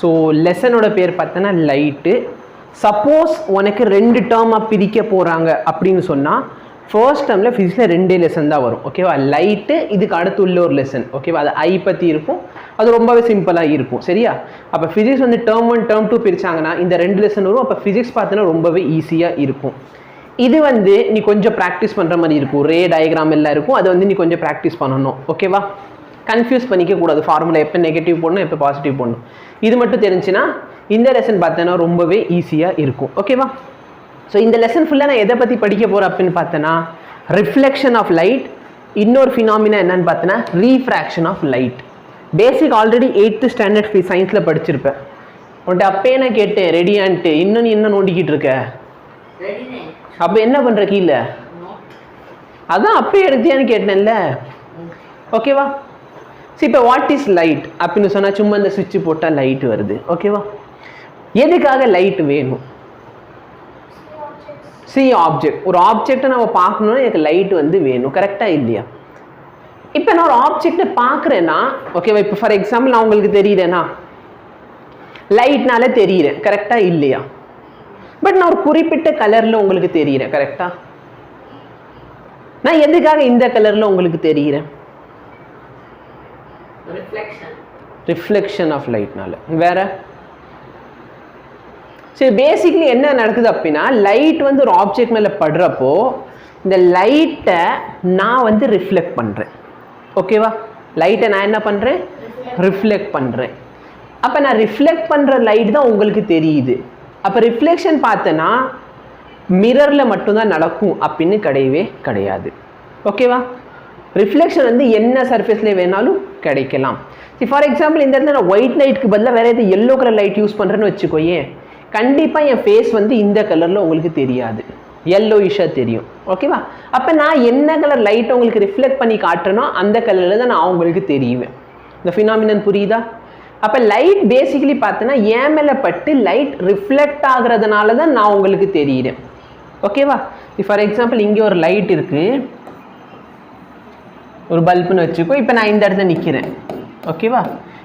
So லெசனோட பேர் பார்த்தோன்னா light. Suppose உனக்கு 2 டேர்மாக பிரிக்க போகிறாங்க அப்படின்னு சொன்னால் ஃபர்ஸ்ட் டேர்மில் ஃபிசிக்ஸில் 2 லெசன் தான் வரும். ஓகேவா? லைட்டு, இதுக்கு அடுத்து உள்ள ஒரு லெசன். ஓகேவா? அது ஐ பற்றி இருக்கும், அது ரொம்பவே சிம்பிளாக இருக்கும். சரியா? அப்போ ஃபிசிக்ஸ் வந்து டேர்ம் 1 டேர்ம் 2 பிரித்தாங்கன்னா இந்த 2 லெசன் வரும். அப்போ ஃபிசிக்ஸ் பார்த்தோன்னா ரொம்பவே ஈஸியாக இருக்கும். இது வந்து நீ கொஞ்சம் ப்ராக்டிஸ் பண்ணுற மாதிரி இருக்கும். ரே டயக்ராம் எல்லாம் இருக்கும், அதை வந்து நீ கொஞ்சம் ப்ராக்டிஸ் பண்ணணும். ஓகேவா? கன்ஃபியூஸ் பண்ணிக்க கூடாது. ஃபார்முலா எப்போ நெகட்டிவ் போடணும், எப்போ பாசிட்டிவ் போடணும், இது மட்டும் தெரிஞ்சுன்னா இந்த லெசன் பார்த்தோன்னா ரொம்பவே ஈஸியாக இருக்கும். ஓகேவா? ஸோ இந்த லெசன் ஃபுல்லாக நான் எதை பற்றி படிக்க போகிறேன் அப்படின்னு பார்த்தேன்னா ரிஃப்ளெக்ஷன் ஆஃப் லைட். இன்னொரு ஃபினாமினா என்னன்னு பார்த்தோன்னா refraction of light. Basic already 8th standard சயின்ஸில் படிச்சிருப்பேன். உன்ட்ட அப்பயே நான் கேட்டேன் ரெடியான்ட்டு, இன்னும் நீ என்ன நோண்டிக்கிட்டு இருக்க? அப்போ என்ன பண்ணுற கீழே? அதான் அப்பயே எடுத்தியான்னு கேட்டேன்ல. ஓகேவா? சரி, இப்போ வாட் இஸ் லைட் அப்படின்னு சொன்னால் சும்மா இந்த சுவிட்ச் போட்டால் லைட் வருது. ஓகேவா? எதுக்காக லைட் வேணும்? ஆப்ஜெக்ட். ஒரு ஆப்ஜெக்டை நம்ம பார்க்கணுன்னா எனக்கு லைட் வந்து வேணும். கரெக்டாக இல்லையா? இப்போ நான் ஒரு ஆப்ஜெக்டை பார்க்குறேன்னா, ஓகேவா, இப்போ ஃபார் எக்ஸாம்பிள் நான் உங்களுக்கு தெரியுறேன்னா லைட்னால தெரியுறேன். கரெக்டாக இல்லையா? பட் நான் ஒரு குறிப்பிட்ட கலரில் உங்களுக்கு தெரியுறேன். கரெக்டாக? நான் எதுக்காக இந்த கலரில் உங்களுக்கு தெரியுறேன்? Reflection of லைட்னால. வேற? சரி, பேசிக்லி என்ன நடக்குது அப்படின்னா லைட் வந்து ஒரு ஆப்ஜெக்ட் மேலே படுறப்போ இந்த லைட்டை நான் வந்து ரிஃப்ளெக்ட் பண்ணுறேன். ஓகேவா? லைட்டை நான் என்ன பண்ணுறேன்? ரிஃப்ளெக்ட் பண்ணுறேன். அப்போ நான் ரிஃப்ளெக்ட் பண்ணுற லைட் தான் உங்களுக்கு தெரியுது. அப்போ ரிஃப்ளெக்ஷன் பார்த்தேன்னா மிரரில் மட்டும்தான் நடக்கும் அப்படின்னு கிடையவே கிடையாது. ஓகேவா? ரிஃப்ளெக்ஷன் வந்து என்ன சர்ஃபேஸ்லேயே வேணாலும் கிடைக்கலாம். சரி, ஃபார் எக்ஸாம்பிள் இந்த இடத்துல நான் ஒயிட் லைட்டுக்கு பதிலாக வேறு எது எல்லோ கலர் லைட் யூஸ் பண்ணுறேன்னு வச்சுக்கோயே, கண்டிப்பாக என் ஃபேஸ் வந்து இந்த கலரில் உங்களுக்கு தெரியாது, எல்லோயிஷாக தெரியும். ஓகேவா? அப்போ நான் என்ன கலர் லைட்டை உங்களுக்கு ரிஃப்ளெக்ட் பண்ணி காட்டுறேனோ அந்த கலரில் தான் நான் உங்களுக்கு தெரியுவேன். இந்த ஃபினாமினன் புரியுதா? அப்போ லைட் பேசிக்கலி பார்த்தோன்னா ஏன் மேலே பட்டு லைட் ரிஃப்ளெக்ட் ஆகுறதுனால தான் நான் உங்களுக்கு தெரியுறேன். ஓகேவா? ஃபார் எக்ஸாம்பிள் இங்கே ஒரு லைட் இருக்குது, ஒரு பல்புன்னு வச்சுக்கோ. இப்போ நான் இந்த இடத்துல நிற்கிறேன். ஓகேவா?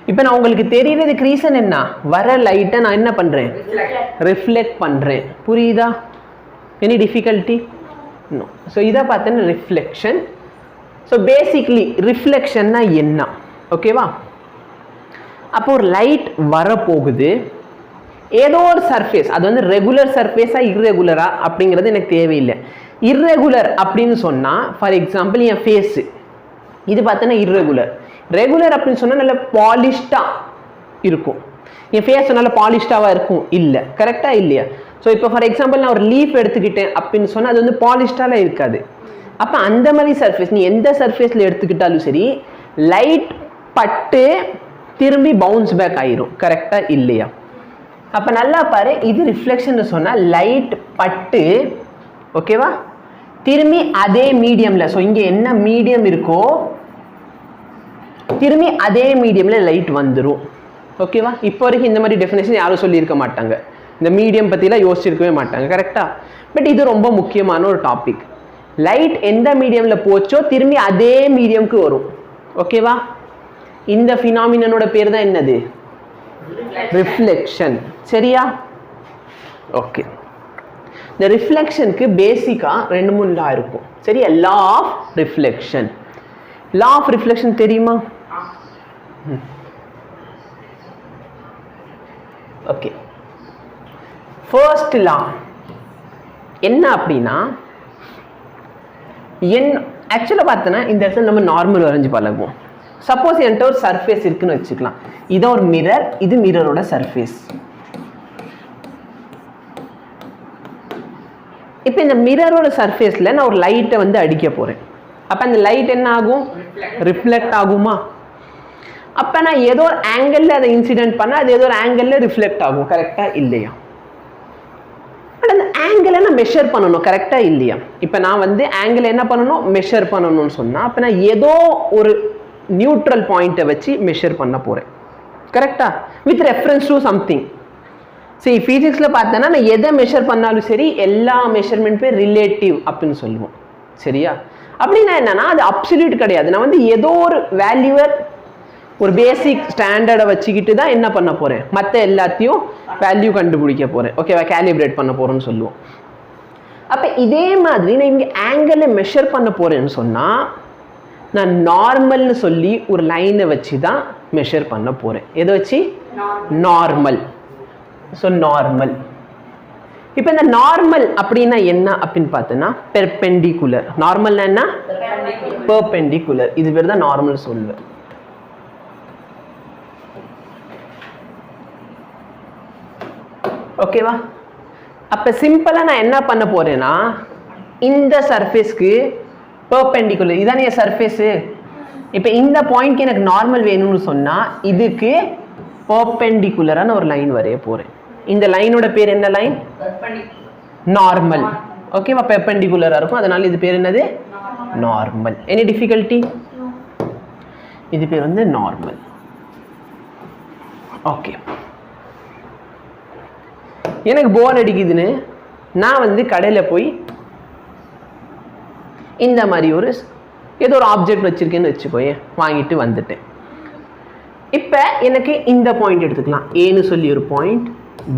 இப்போ நான் உங்களுக்கு தெரியுறதுக்கு ரீசன் என்ன? வர லைட்டை நான் என்ன பண்ணுறேன்? ரிஃப்ளெக்ட் பண்ணுறேன். புரியுதா? Any difficulty? நோ. ஸோ இதை பார்த்தோன்னா ரிஃப்ளெக்ஷன். ஸோ பேசிக்லி ரிஃப்ளெக்ஷன்னா என்ன? ஓகேவா? அப்போ ஒரு லைட் வரப்போகுது, ஏதோ ஒரு சர்ஃபேஸ், அது வந்து ரெகுலர் சர்ஃபேஸாக இர்ரெகுலரா அப்படிங்கிறது எனக்கு தேவையில்லை. இர்ரெகுலர் அப்படின்னு சொன்னால் ஃபார் எக்ஸாம்பிள் என் ஃபேஸு, இது பார்த்தோன்னா இர்ரெகுலர். ரெகுலர் அப்படின்னு சொன்னால் நல்ல பாலிஷ்டாக இருக்கும். என் ஃபேஸ் நல்ல பாலிஷ்டாவாக இருக்கும் இல்லை. கரெக்டாக இல்லையா? ஸோ இப்போ ஃபார் எக்ஸாம்பிள் நான் ஒரு லீஃப் எடுத்துக்கிட்டேன் அப்படின்னு சொன்னால் அது வந்து பாலிஷ்டாலாம் இருக்காது. அப்போ அந்த மாதிரி சர்ஃபேஸ் நீ எந்த சர்ஃபேஸில் எடுத்துக்கிட்டாலும் சரி லைட் பட்டு திரும்பி பவுன்ஸ் பேக் ஆயிரும். கரெக்டாக இல்லையா? அப்போ நல்லா பாரு, இது ரிஃப்ளெக்ஷன் சொன்னால் லைட் பட்டு, ஓகேவா, திரும்பி அதே மீடியமில், ஸோ இங்கே என்ன மீடியம் இருக்கோ திரும்பி அதே மீடியமில் லைட் வந்துடும். ஓகேவா? இப்போ வரைக்கும் இந்த மாதிரி டெஃபினேஷன் யாரும் சொல்லியிருக்க மாட்டாங்க, இந்த மீடியம் பற்றிலாம் யோசிச்சிருக்கவே மாட்டாங்க. கரெக்டாக? பட் இது ரொம்ப முக்கியமான ஒரு டாபிக். லைட் எந்த மீடியமில் போச்சோ திரும்பி அதே மீடியம்க்கு வரும். ஓகேவா? இந்த ஃபினாமினனோட பேர் தான் என்னது? ரிஃப்ளெக்ஷன். சரியா? ஓகே. இந்த ரிஃப்ளெக்ஷனுக்கு பேசிக்காக 2-3 லா இருக்கும். சரியா? Law of reflection. Law of reflection தெரியுமா? ஓகே. ஃபர்ஸ்ட் லா என்ன அப்படின்னா, ஆக்சுவலாக பார்த்தோன்னா இந்த இடத்துல நம்ம நார்மல் வரைஞ்சி பழகுவோம். சப்போஸ் என்கிட்ட ஒரு சர்ஃபேஸ் இருக்குன்னு வச்சுக்கலாம். இது ஒரு மிரர், இது மிரரோட சர்ஃபேஸ். இப்போ இந்த மிரரோட சர்ஃபேஸில் நான் ஒரு லைட்டை வந்து அடிக்க போகிறேன். அப்போ அந்த லைட் என்ன ஆகும்? ரிஃப்ளெக்ட் ஆகுமா? அப்போ நான் ஏதோ ஒரு ஆங்கிளில் அதை இன்சிடென்ட் பண்ணால் அது ஏதோ ஒரு ஆங்கிளில் ரிஃப்ளெக்ட் ஆகும். கரெக்டாக இல்லையா? பட் அந்த ஆங்கிளை நான் மெஷர் பண்ணணும். கரெக்டாக இல்லையா? இப்போ நான் வந்து ஆங்கிள் என்ன பண்ணணும்? மெஷர் பண்ணணும்னு சொன்னால் அப்போ நான் ஏதோ ஒரு நியூட்ரல் பாயிண்ட்டை வச்சு மெஷர் பண்ண போகிறேன். கரெக்டாக? With reference to something. சரி, ஃபிசிக்ஸில் பார்த்தோன்னா நான் எதை மெஷர் பண்ணாலும் சரி எல்லா மெஷர்மெண்ட் பேர் ரிலேட்டிவ் அப்படின்னு சொல்லுவோம். சரியா? அப்படின்னா என்னன்னா அது அப்சல்யூட் கிடையாது. நான் வந்து ஏதோ ஒரு வேல்யூவை ஒரு பேசிக் ஸ்டாண்டர்டை வச்சுக்கிட்டு தான் என்ன பண்ண போகிறேன், மற்ற எல்லாத்தையும் வேல்யூ கண்டுபிடிக்க போகிறேன். ஓகேவா, கேலிப்ரேட் பண்ண போகிறோன்னு சொல்லுவோம். அப்போ இதே மாதிரி நான் இங்கே ஆங்கிளை மெஷர் பண்ண போகிறேன்னு சொன்னால் நான் நார்மல்னு சொல்லி ஒரு லைனை வச்சு தான் மெஷர் பண்ண போகிறேன். எதை வச்சு? நார்மல். So normal. இப்போ இந்த நார்மல் அப்படின்னா என்ன அப்படின்னு பார்த்தோன்னா பெர்பெண்டிகுலர். நார்மல்னா என்ன? பெர்பெண்டிகுலர். இது பேர் தான் நார்மல் சொல்லுவேன். ஓகேவா? அப்போ சிம்பிளாக நான் என்ன பண்ண போகிறேன்னா இந்த சர்ஃபேஸ்க்கு பெர்பெண்டிகுலர் இதானே சர்ஃபேஸு. இப்போ இந்த பாயிண்ட்க்கு எனக்கு நார்மல் வேணும்னு சொன்னால் இதுக்கு பெர்பெண்டிகுலரான ஒரு லைன் வரைய போகிறேன். இந்த லைனோட பேர் என்ன லைன்? நார்மல். ஓகேவா, பெர்பெண்டிகுலராக இருக்கும், அதனால இது பேர் என்னது? நார்மல். Any difficulty? இது பேர் வந்து நார்மல். ஓகே, எனக்கு போர் அடிக்குதுன்னு நான் வந்து கடையில் போய் இந்த மாதிரி ஒரு ஏதோ ஒரு ஆப்ஜெக்ட் வச்சுருக்கேன்னு வச்சுக்கோயேன், வாங்கிட்டு வந்துட்டேன். இப்போ எனக்கு இந்த பாயிண்ட் எடுத்துக்கலாம். ஏன்னு சொல்லி ஒரு பாயிண்ட்,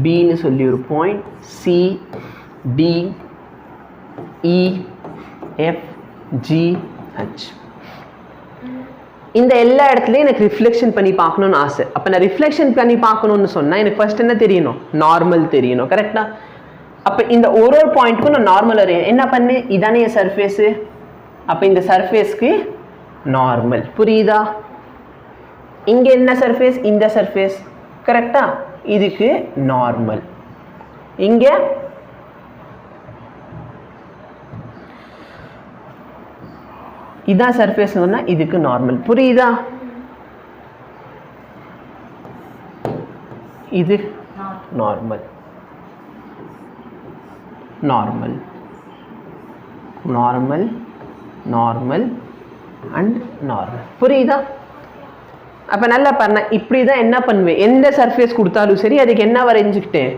பின்னு சொல்லி ஒரு பாயிண்ட், சி, டி, இ, எஃப், ஜி, ஹெச். இந்த எல்லா இடத்துலையும் எனக்கு ரிஃப்ளெக்ஷன் பண்ணி பார்க்கணுன்னு ஆசை. அப்போ நான் ரிஃப்ளெக்ஷன் பண்ணி பார்க்கணுன்னு சொன்னால் எனக்கு ஃபர்ஸ்ட் என்ன தெரியணும்? நார்மல் தெரியணும். கரெக்டாக? அப்போ இந்த ஒரு பாயிண்ட்டுக்கும் நான் நார்மல் வரையேன். என்ன பண்ணு? இதானே என் சர்ஃபேஸு. அப்போ இந்த சர்ஃபேஸ்க்கு நார்மல். புரியுதா? இங்கே என்ன சர்ஃபேஸ்? இந்த சர்ஃபேஸ். கரெக்டா? இதுக்கு நார்மல். இங்கே இதான் சர்ஃபேஸ், இதுக்கு நார்மல். புரியுதா? இது normal, normal, normal, normal and normal. புரியுதா? அப்போ நல்லா பண்ண இப்படி தான் என்ன பண்ணுவேன், எந்த சர்ஃபேஸ் கொடுத்தாலும் சரி அதுக்கு என்ன வரைஞ்சிக்கிட்டேன்?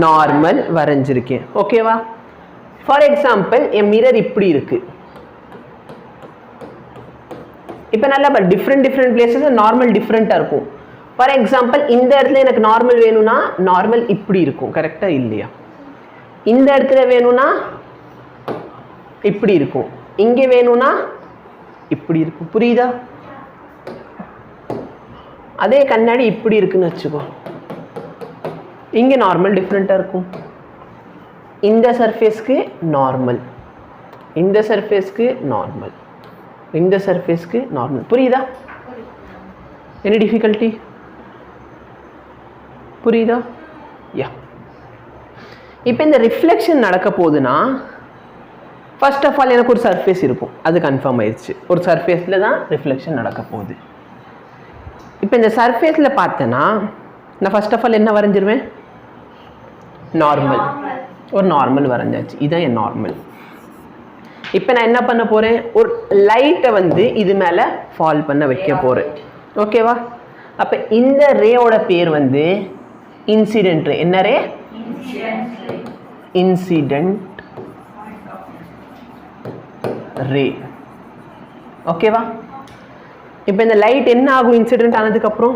நார்மல் வரைஞ்சிருக்கேன். ஓகேவா? ஃபார் எக்ஸாம்பிள் என் மிரர் இப்படி இருக்கு. இப்போ நல்லா டிஃப்ரெண்ட் பிளேசஸ் நார்மல் டிஃப்ரெண்ட்டாக இருக்கும். ஃபார் எக்ஸாம்பிள் இந்த இடத்துல எனக்கு நார்மல் வேணும்னா நார்மல் இப்படி இருக்கும். கரெக்டாக இல்லையா? இந்த இடத்துல வேணும்னா இப்படி இருக்கும், இங்கே வேணும்னா இப்படி இருக்கும். புரியுதா? அதே கண்ணாடி இப்படி இருக்குன்னு வச்சுக்கோ, இங்கே நார்மல் டிஃப்ரெண்ட்டாக இருக்கும். இந்த சர்ஃபேஸ்க்கு நார்மல், இந்த சர்ஃபேஸ்க்கு நார்மல், இந்த சர்ஃபேஸ்க்கு நார்மல். புரியுதா? Any difficulty? புரியுதா? யா. இப்போ இந்த ரிஃப்ளெக்ஷன் நடக்க போகுதுன்னா ஃபர்ஸ்ட் ஆஃப் ஆல் எனக்கு ஒரு சர்ஃபேஸ் இருக்கும், அது கன்ஃபார்ம் ஆயிடுச்சு. ஒரு சர்ஃபேஸில் தான் ரிஃப்ளெக்ஷன் நடக்க போகுது. இப்போ இந்த சர்ஃபேஸில் பார்த்தேன்னா நான் ஃபர்ஸ்ட் ஆஃப் ஆல் என்ன வரைஞ்சிருவேன்? நார்மல். ஒரு நார்மல் வரைஞ்சாச்சு, இதுதான் என் நார்மல். இப்போ நான் என்ன பண்ண போகிறேன்? ஒரு லைட்டை வந்து இது மேலே ஃபால் பண்ண வைக்க போகிறேன். ஓகேவா? அப்போ இந்த ரேயோட பேர் வந்து இன்சிடென்ட் ரே. என்ன ரே? Incident ray. ஓகேவா? இப்போ இந்த லைட் என்ன ஆகும்? இன்சிடென்ட் ஆனதுக்கப்புறம்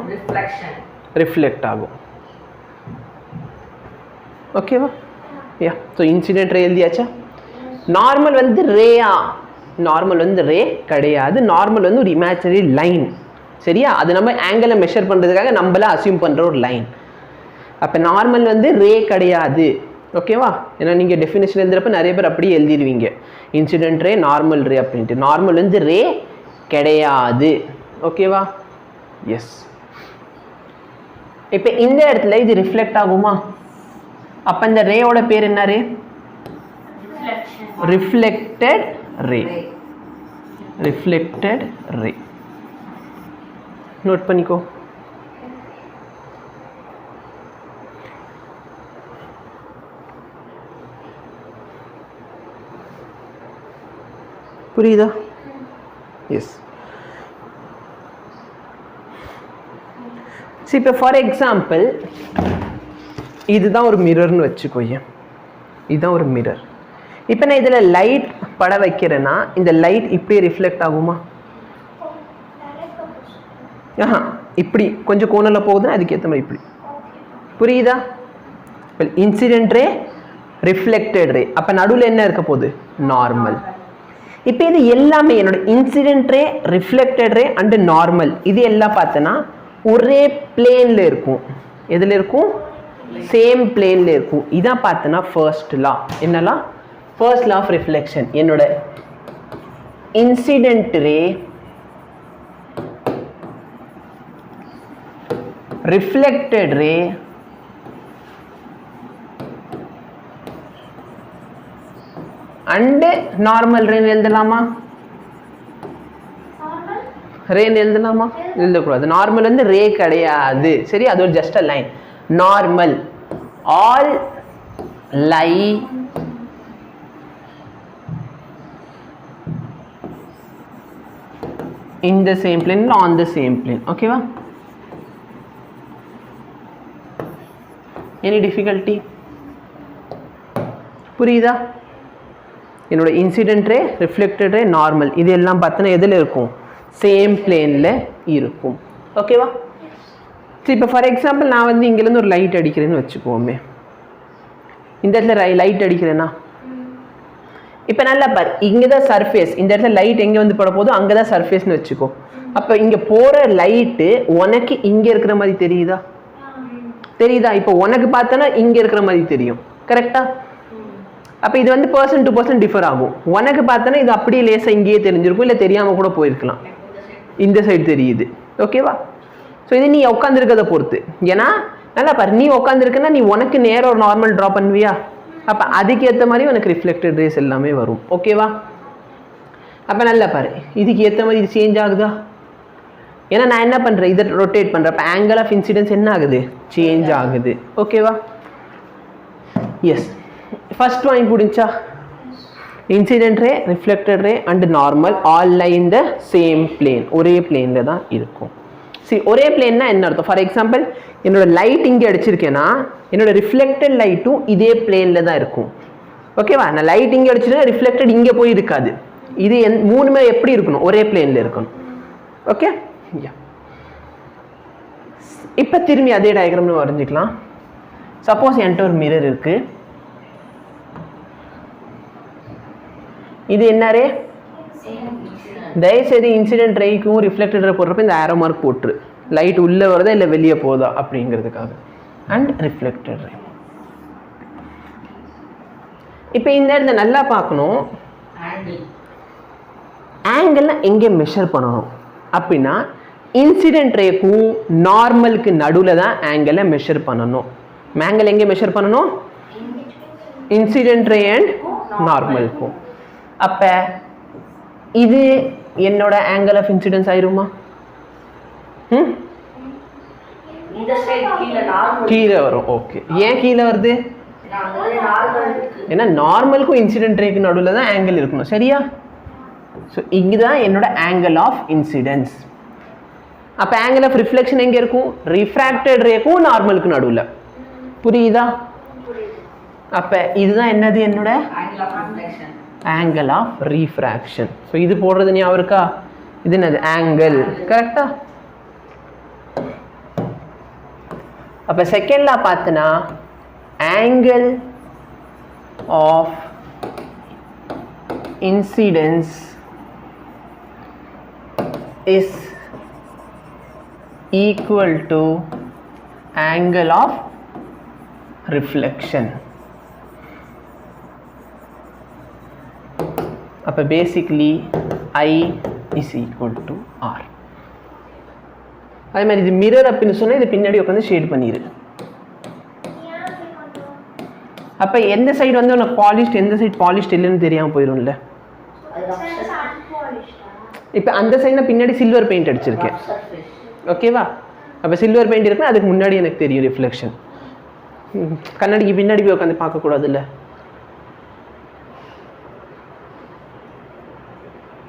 ரிஃப்ளெக்ட் ஆகும். ஓகேவா? யா. ஸோ இன்சிடென்ட் ரே எழுதியாச்சா? நார்மல் வந்து ரேயா? நார்மல் வந்து ரே கிடையாது. நார்மல் வந்து ஒரு இமேஜினரி லைன். சரியா? அது நம்ம ஆங்கிளை மெஷர் பண்ணுறதுக்காக நம்மள அசியூம் பண்ணுற ஒரு லைன். அப்போ நார்மல் வந்து ரே கிடையாது. ஓகேவா? ஏன்னா நீங்கள் டெஃபினேஷன் எழுதுறப்ப நிறைய பேர் அப்படியே எழுதிடுவீங்க, இன்சிடென்ட் ரே, நார்மல் ரே அப்படின்ட்டு. நார்மல் வந்து ரே கிடையாது. ஓகேவா? எஸ். இப்போ இந்த இடத்துல இது ரிஃப்ளெக்ட் ஆகுமா? அப்போ இந்த ரேயோட பேர் என்ன ray? Reflected ray. Reflected ray. Note பண்ணிக்கோ. புரியுதா? எஸ். சரி, இப்போ ஃபார் எக்ஸாம்பிள் இதுதான் ஒரு மிரர்னு வச்சுக்கோங்க. இதுதான் ஒரு மிரர். இப்போ நான் இதில் லைட் பட வைக்கிறேன்னா இந்த லைட் இப்படியே ரிஃப்ளெக்ட் ஆகுமா? ஆஹா, இப்படி கொஞ்சம் கோணலில் போகுதுன்னா அதுக்கேற்ற மாதிரி இப்படி. புரியுதா? Incident ray, reflected ray. அப்போ நடுவில் என்ன இருக்க போகுது? நார்மல். இப்போ இது எல்லாமே என்னோட incident ray, reflected ray and normal இது எல்லாம் பார்த்தோன்னா ஒரே பிளேனில் இருக்கும். எதில் இருக்கும்? சேம் பிளேனில் இருக்கும். இதான் பார்த்தோன்னா ஃபர்ஸ்ட் லா. என்னலாம்? First law of reflection. என்னோட incident ray, reflected ray and normal ரேன்னு எழுதலாமா? ரேன்னு எழுதலாமா? எழுதக்கூடாது. நார்மல் வந்து ரே கிடையாது. சரி, அது ஒரு just a line. Normal all lie in the same plane or on the same plane. ஓகேவா? any difficulty? புரியுதா? என்னோட incident ray, reflected ray, normal இது எல்லாம் பார்த்தோன்னா எதில் இருக்கும்? சேம் பிளேனில் இருக்கும். ஓகேவா? சரி, இப்போ ஃபார் எக்ஸாம்பிள் நான் வந்து இங்கேருந்து ஒரு லைட் அடிக்கிறேன்னு வச்சுக்கோமே. இந்த இடத்துல லைட் அடிக்கிறேன்னா இப்போ நல்லா பாரு, இங்கே தான் சர்ஃபேஸ். இந்த இடத்துல லைட் எங்கே வந்து பட போதோ அங்கே தான் சர்ஃபேஸ்னு வச்சுக்கோ. அப்போ இங்கே போகிற லைட்டு உனக்கு இங்கே இருக்கிற மாதிரி தெரியுதா? தெரியுதா? இப்போ உனக்கு பார்த்தோன்னா இங்கே இருக்கிற மாதிரி தெரியும். கரெக்டாக? அப்போ இது வந்து பர்சன் டு பர்சன் டிஃபர் ஆகும். உனக்கு பார்த்தோன்னா இது அப்படியே லேசாக இங்கேயே தெரிஞ்சிருக்கும், இல்லை தெரியாமல் கூட போயிருக்கலாம். இந்த சைடு தெரியுது. ஓகேவா? ஸோ இது நீ உட்காந்துருக்கதை பொறுத்து. ஏன்னா நல்லா பாரு, நீ உட்காந்துருக்குன்னா நீ உனக்கு நேரம் ஒரு நார்மல் ட்ரா பண்ணுவியா? அப்போ அதுக்கேற்ற மாதிரி உனக்கு ரிஃப்ளெக்டட் ரேஸ் எல்லாமே வரும். ஓகேவா? அப்போ நல்லா பாரு, இதுக்கு ஏற்ற மாதிரி இது சேஞ்ச் ஆகுதா? ஏன்னா நான் என்ன பண்ணுறேன், இதை ரொட்டேட் பண்ணுறேன். அப்போ ஆங்கிள் ஆஃப் இன்சிடென்ஸ் என்ன ஆகுது? சேஞ்ச் ஆகுது. ஓகேவா? எஸ், ஃபர்ஸ்ட் பாயிண்ட் புரிஞ்சா? Incident ray, reflected ray and normal all lie in the same plane. ஒரே பிளேனில் தான் இருக்கும். சரி, ஒரே பிளேன்னா என்ன அர்த்தம்? ஃபார் எக்ஸாம்பிள் என்னோட லைட் இங்கே அடிச்சிருக்கேன்னா என்னோட ரிஃப்ளெக்டட் லைட்டும் இதே பிளேனில் தான் இருக்கும். ஓகேவா? நான் லைட் இங்கே அடிச்சிருக்கேன், ரிஃப்ளெக்டட் இங்கே போய் இருக்காது. இது மூணுமே எப்படி இருக்கணும்? ஒரே பிளேனில் இருக்கணும். ஓகே? இப்போ திரும்பி அதே டயக்ராம்னு வரைஞ்சிக்கலாம். சப்போஸ் என்கிட்ட ஒரு மிரர் இருக்கு. இது என்ன ரே? தயவுசெய்து இன்சிடென்ட் ரேக்கும் ரிஃப்ளெக்டட் ரே போடுறப்ப இந்த ஆரோ மார்க் போட்டுரு. லைட் உள்ளே வருதா இல்லை வெளியே போகுதா அப்படிங்கிறதுக்காக. And reflected ray. இப்போ இந்த இடத்த நல்லா பார்க்கணும். ஆங்கிள்லாம் எங்கே மெஷர் பண்ணணும் அப்படின்னா இன்சிடென்ட் ரேக்கும் நார்மலுக்கு நடுவில் தான் ஆங்கிளை மெஷர் பண்ணணும். ஆங்கிள் எங்கே மெஷர் பண்ணணும்? இன்சிடென்ட் ரே அண்ட் நார்மலுக்கும். அப்போ இது என்னோட ஆங்கிள் ஆஃப் இன்சிடென்ஸ் ஆயிருமா? கீழே வரும். ஓகே, ஏன் கீழே வருது? ஏன்னா நார்மலுக்கும் இன்சிடென்ட் ரேக்கு நடுவில் தான் ஆங்கிள் இருக்கணும். சரியா? ஸோ இதுதான் என்னோட ஆங்கிள் ஆஃப் இன்சிடென்ஸ். அப்போ ஆங்கிள் ஆஃப் ரிஃப்ளெக்ஷன் எங்கே இருக்கும்? ரிஃப்ராக்டட் ரேக்கும் நார்மலுக்கு நடுவில். புரியுதா? அப்போ இதுதான் என்னது? என்னோட ஆங்கிள் ஆஃப் ரீஃப்ராக்ஷன். ஸோ இது போடுறது ஞாபகம் இருக்கா? இது என்னது? ஆங்கிள். கரெக்டா? அப்போ செகண்ட்ல பார்த்தனா angle of incidence is equal to angle of reflection. அப்போ basically I is equal to R. அதே மாதிரி இது மிரர் அப்படின்னு சொன்னால் இது பின்னாடி உட்காந்து ஷேட் பண்ணிடு. அப்போ எந்த சைடு வந்து உனக்கு பாலிஷ்ட், எந்த சைடு பாலிஷ்ட் இல்லைன்னு தெரியாமல் போயிடும்ல. இப்போ அந்த சைடு நான் பின்னாடி சில்வர் பெயிண்ட் அடிச்சிருக்கேன். ஓகேவா? அப்போ சில்வர் பெயிண்ட் இருக்குன்னா அதுக்கு முன்னாடி எனக்கு தெரியும் ரிஃப்ளெக்ஷன். கண்ணாடிக்கு பின்னாடி போய் உட்காந்து பார்க்கக்கூடாதுல்ல.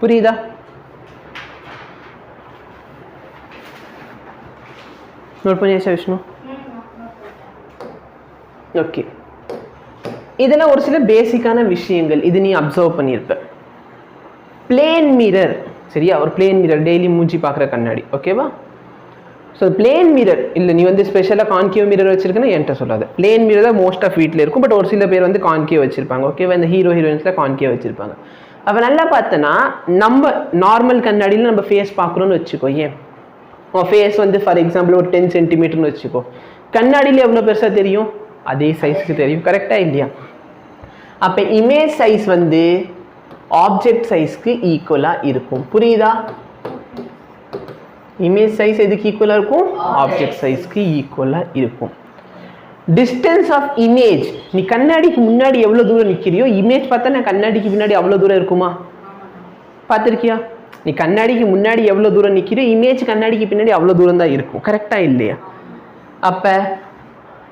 புரியுதா? நோட் பண்ணியாச்சா விஷ்ணு? ஓகே, இதெல்லாம் ஒரு சில பேசிக்கான விஷயங்கள். இது நீ அப்சர்வ் பண்ணியிருப்ப. பிளேன் மிரர், சரியா? ஒரு பிளேன் மிரர், டெய்லி மூஞ்சி பார்க்குற கண்ணாடி. ஓகேவா? ஸோ பிளேன் மிரர் இல்லை, நீ வந்து ஸ்பெஷலாக கான்கேவ் மிரர் வச்சிருக்கேன்னா என்கிட்ட சொல்லாது. பிளேன் மிரர் தான் மோஸ்ட் ஆஃப் வீட்டில் இருக்கும். பட் ஒரு சில பேர் வந்து கான்கேவ் வச்சிருப்பாங்க. ஓகேவா, இந்த ஹீரோயின்ஸில் கான்கேவ் வச்சிருப்பாங்க. அப்போ நல்லா பார்த்தோன்னா நம்ம நார்மல் கண்ணாடியில் நம்ம ஃபேஸ் பார்க்குறோன்னு வச்சுக்கோ. ஏன் உன் ஃபேஸ் வந்து ஃபார் எக்ஸாம்பிள் ஒரு 10 சென்டிமீட்டர்னு வச்சுக்கோ. கண்ணாடியில் எவ்வளோ பெருசாக தெரியும்? அதே சைஸ்க்கு தெரியும். கரெக்டாக இல்லையா? அப்போ இமேஜ் சைஸ் வந்து ஆப்ஜெக்ட் சைஸ்க்கு ஈக்குவலாக இருக்கும். புரியுதா? இமேஜ் சைஸ் எதுக்கு ஈக்குவலாக இருக்கும்? ஆப்ஜெக்ட் சைஸ்க்கு ஈக்குவலாக இருக்கும். டிஸ்டன்ஸ் ஆஃப் இமேஜ், நீ கண்ணாடிக்கு முன்னாடி எவ்வளோ தூரம் நிற்கிறியோ இமேஜ் பார்த்தா நான் கண்ணாடிக்கு பின்னாடி அவ்வளோ தூரம் இருக்குமா? பார்த்துருக்கியா? நீ கண்ணாடிக்கு முன்னாடி எவ்வளோ தூரம் நிற்கிறியோ இமேஜ் கண்ணாடிக்கு பின்னாடி அவ்வளோ தூரம் தான் இருக்கும். கரெக்டாக இல்லையா? அப்போ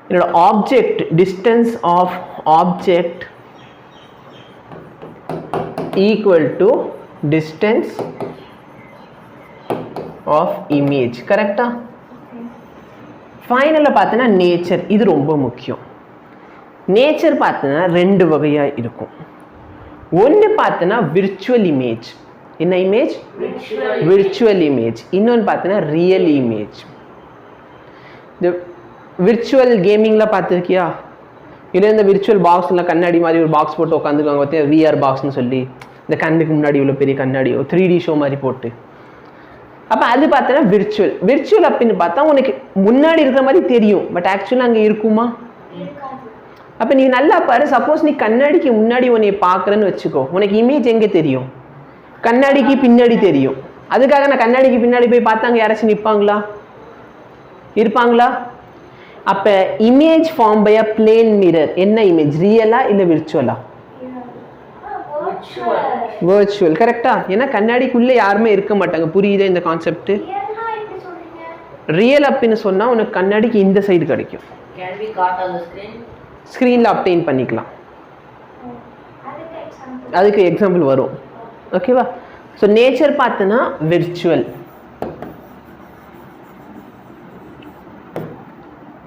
என்னோட object, distance of object equal to distance of image. கரெக்டா? ஃபைனலில் பார்த்தோன்னா நேச்சர், இது ரொம்ப முக்கியம். நேச்சர் பார்த்தோன்னா 2 வகையாக இருக்கும். ஒன்று பார்த்தோன்னா விர்ச்சுவல் இமேஜ். என்ன இமேஜ்? Virtual image. இன்னொன்று பார்த்தோன்னா ரியல் இமேஜ். இந்த விர்ச்சுவல் கேமிங்கில் பார்த்துருக்கியா? இல்லை இந்த விர்ச்சுவல் பாக்ஸில் கண்ணாடி மாதிரி ஒரு பாக்ஸ் போட்டு உட்காந்துக்குவாங்க பார்த்தீங்கன்னா, விஆர் பாக்ஸ்னு சொல்லி, இந்த கண்ணுக்கு முன்னாடி இவ்வளோ பெரிய கண்ணாடியோ 3D ஷோ மாதிரி போட்டு. அப்போ அது பார்த்தோன்னா விர்ச்சுவல். விர்ச்சுவல் அப்படின்னு பார்த்தா உனக்கு முன்னாடி இருக்கிற மாதிரி தெரியும், பட் ஆக்சுவலாக அங்கே இருக்குமா? அப்போ நீ நல்லா பாரு. சப்போஸ் நீ கண்ணாடிக்கு முன்னாடி உன்னை பார்க்குறேன்னு வச்சுக்கோ, உனக்கு இமேஜ் எங்கே தெரியும்? கண்ணாடிக்கு பின்னாடி தெரியும். அதுக்காக நான் கண்ணாடிக்கு பின்னாடி போய் பார்த்தாங்க யாராச்சும் நிற்பாங்களா? இருப்பாங்களா? அப்போ image form by a plane mirror. என்ன இமேஜ்? ரியலா இல்லை விர்ச்சுவலா? விர்ச்சுவல். கரெக்டா? ஏன்னா கண்ணாடிக்குள்ளே யாருமே இருக்க மாட்டாங்க. புரியுதா இந்த கான்செப்ட்? ரியல் அப்படின்னு சொன்னால் உனக்கு கண்ணாடிக்கு இந்த சைடு கிடைக்கும். ஸ்க்ரீனில் அப்டெயின் பண்ணிக்கலாம். அதுக்கு எக்ஸாம்பிள் வரும். ஓகேவா? ஸோ நேச்சர் பார்த்தோன்னா விர்ச்சுவல்.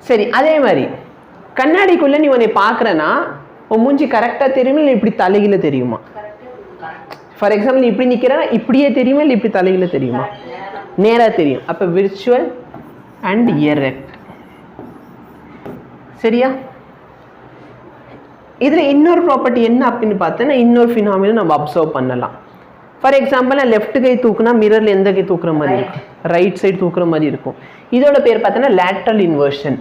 சரி, அதே மாதிரி கண்ணாடிக்குள்ளே நீ உன்னை பார்க்குறேன்னா உன் மூஞ்சி கரெக்டாக தெரியுமா இல்லை இப்படி தலையில தெரியுமா? ஃபார் எக்ஸாம்பிள் நீ இப்படி நிற்கிறேன்னா இப்படியே தெரியுமா இல்லை இப்படி தலையில தெரியுமா? நேராக தெரியும். அப்போ விர்ச்சுவல் அண்ட் எரெக்ட். சரியா? இதில் இன்னொரு ப்ராப்பர்ட்டி என்ன அப்படின்னு பார்த்தோன்னா, இன்னொரு ஃபினாமினல் நம்ம அப்சர்வ் பண்ணலாம். ஃபார் எக்ஸாம்பிள் நான் லெஃப்ட் கை தூக்குனா மிரரில் எந்த கை தூக்குற மாதிரி இருக்கும்? ரைட் சைடு தூக்குற மாதிரி இருக்கும். இதோட பேர் பார்த்தோன்னா லேட்ரல் இன்வர்ஷன்.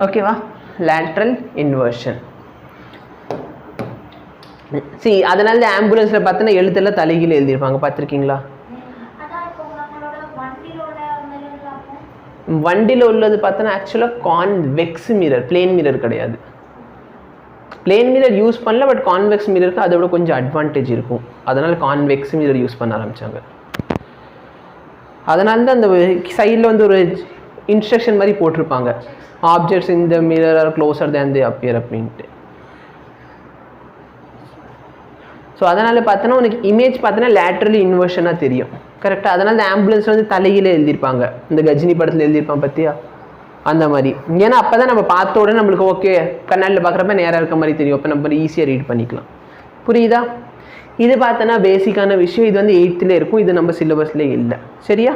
ஓகேவா? Lateral inversion. சரி, அதனால ஆம்புலன்ஸில் பார்த்தோன்னா எழுத்தெல்லாம் தலைகீழ எழுதியிருப்பாங்க. பார்த்துருக்கீங்களா? வண்டியில் உள்ளது பார்த்தோன்னா ஆக்சுவலாக கான்வெக்ஸ் மிரர், பிளேன் மிரர் கிடையாது. பிளேன் மிரர் யூஸ் பண்ணல, பட் கான்வெக்ஸ் மிரருக்கு அதை விட கொஞ்சம் அட்வான்டேஜ் இருக்கும். அதனால் கான்வெக்ஸ் மிரர் யூஸ் பண்ண ஆரம்பித்தாங்க. அதனால தான் அந்த சைடில் வந்து ஒரு இன்ஸ்ட்ரக்ஷன் மாதிரி போட்டிருப்பாங்க, objects in the mirror are closer than they appear அப்படின்ட்டு. ஸோ அதனால் பார்த்தோன்னா உனக்கு இமேஜ் பார்த்தோன்னா லேட்ரலி இன்வர்ஷனாக தெரியும். கரெக்டாக? அதனால் இந்த ஆம்புலன்ஸில் வந்து தலையிலே எழுதியிருப்பாங்க. இந்த கஜினி படத்தில் எழுதியிருப்பான் பார்த்தியா? அந்த மாதிரி. ஏன்னா அப்போ தான் நம்ம பார்த்த உடனே நம்மளுக்கு ஓகே, கண்ணாடியில் பார்க்குறப்ப நேராக இருக்க மாதிரி தெரியும். அப்போ நம்ம ஈஸியாக ரீட் பண்ணிக்கலாம். புரியுதா? இது பார்த்தோன்னா பேசிக்கான விஷயம். இது வந்து 8th இருக்கும். இது நம்ம சிலபஸ்லேயே இல்லை. சரியா?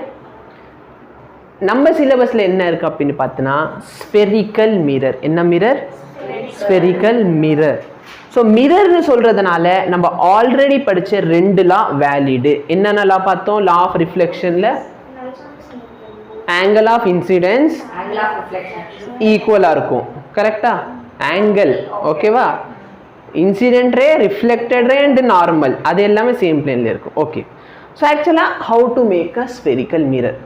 நம்ம சிலபஸில் என்ன இருக்குது அப்படின்னு பார்த்தோன்னா ஸ்பெரிக்கல் மிரர். என்ன மிரர்? Spherical mirror. ஸோ மிரர்னு சொல்கிறதுனால நம்ம ஆல்ரெடி படித்த 2 லா வேலிடு. என்னென்ன லா பார்த்தோம்? லா ஆஃப் ரிஃப்ளெக்ஷனில் ஆங்கிள் ஆஃப் இன்சிடென்ஸ் ஈக்குவலாக இருக்கும். கரெக்டா? ஆங்கிள். ஓகேவா? Incident ray, reflected ray and normal, அது எல்லாமே சேம் பிளேனில் இருக்கும். ஓகே. ஸோ ஆக்சுவலாக how to make a spherical mirror?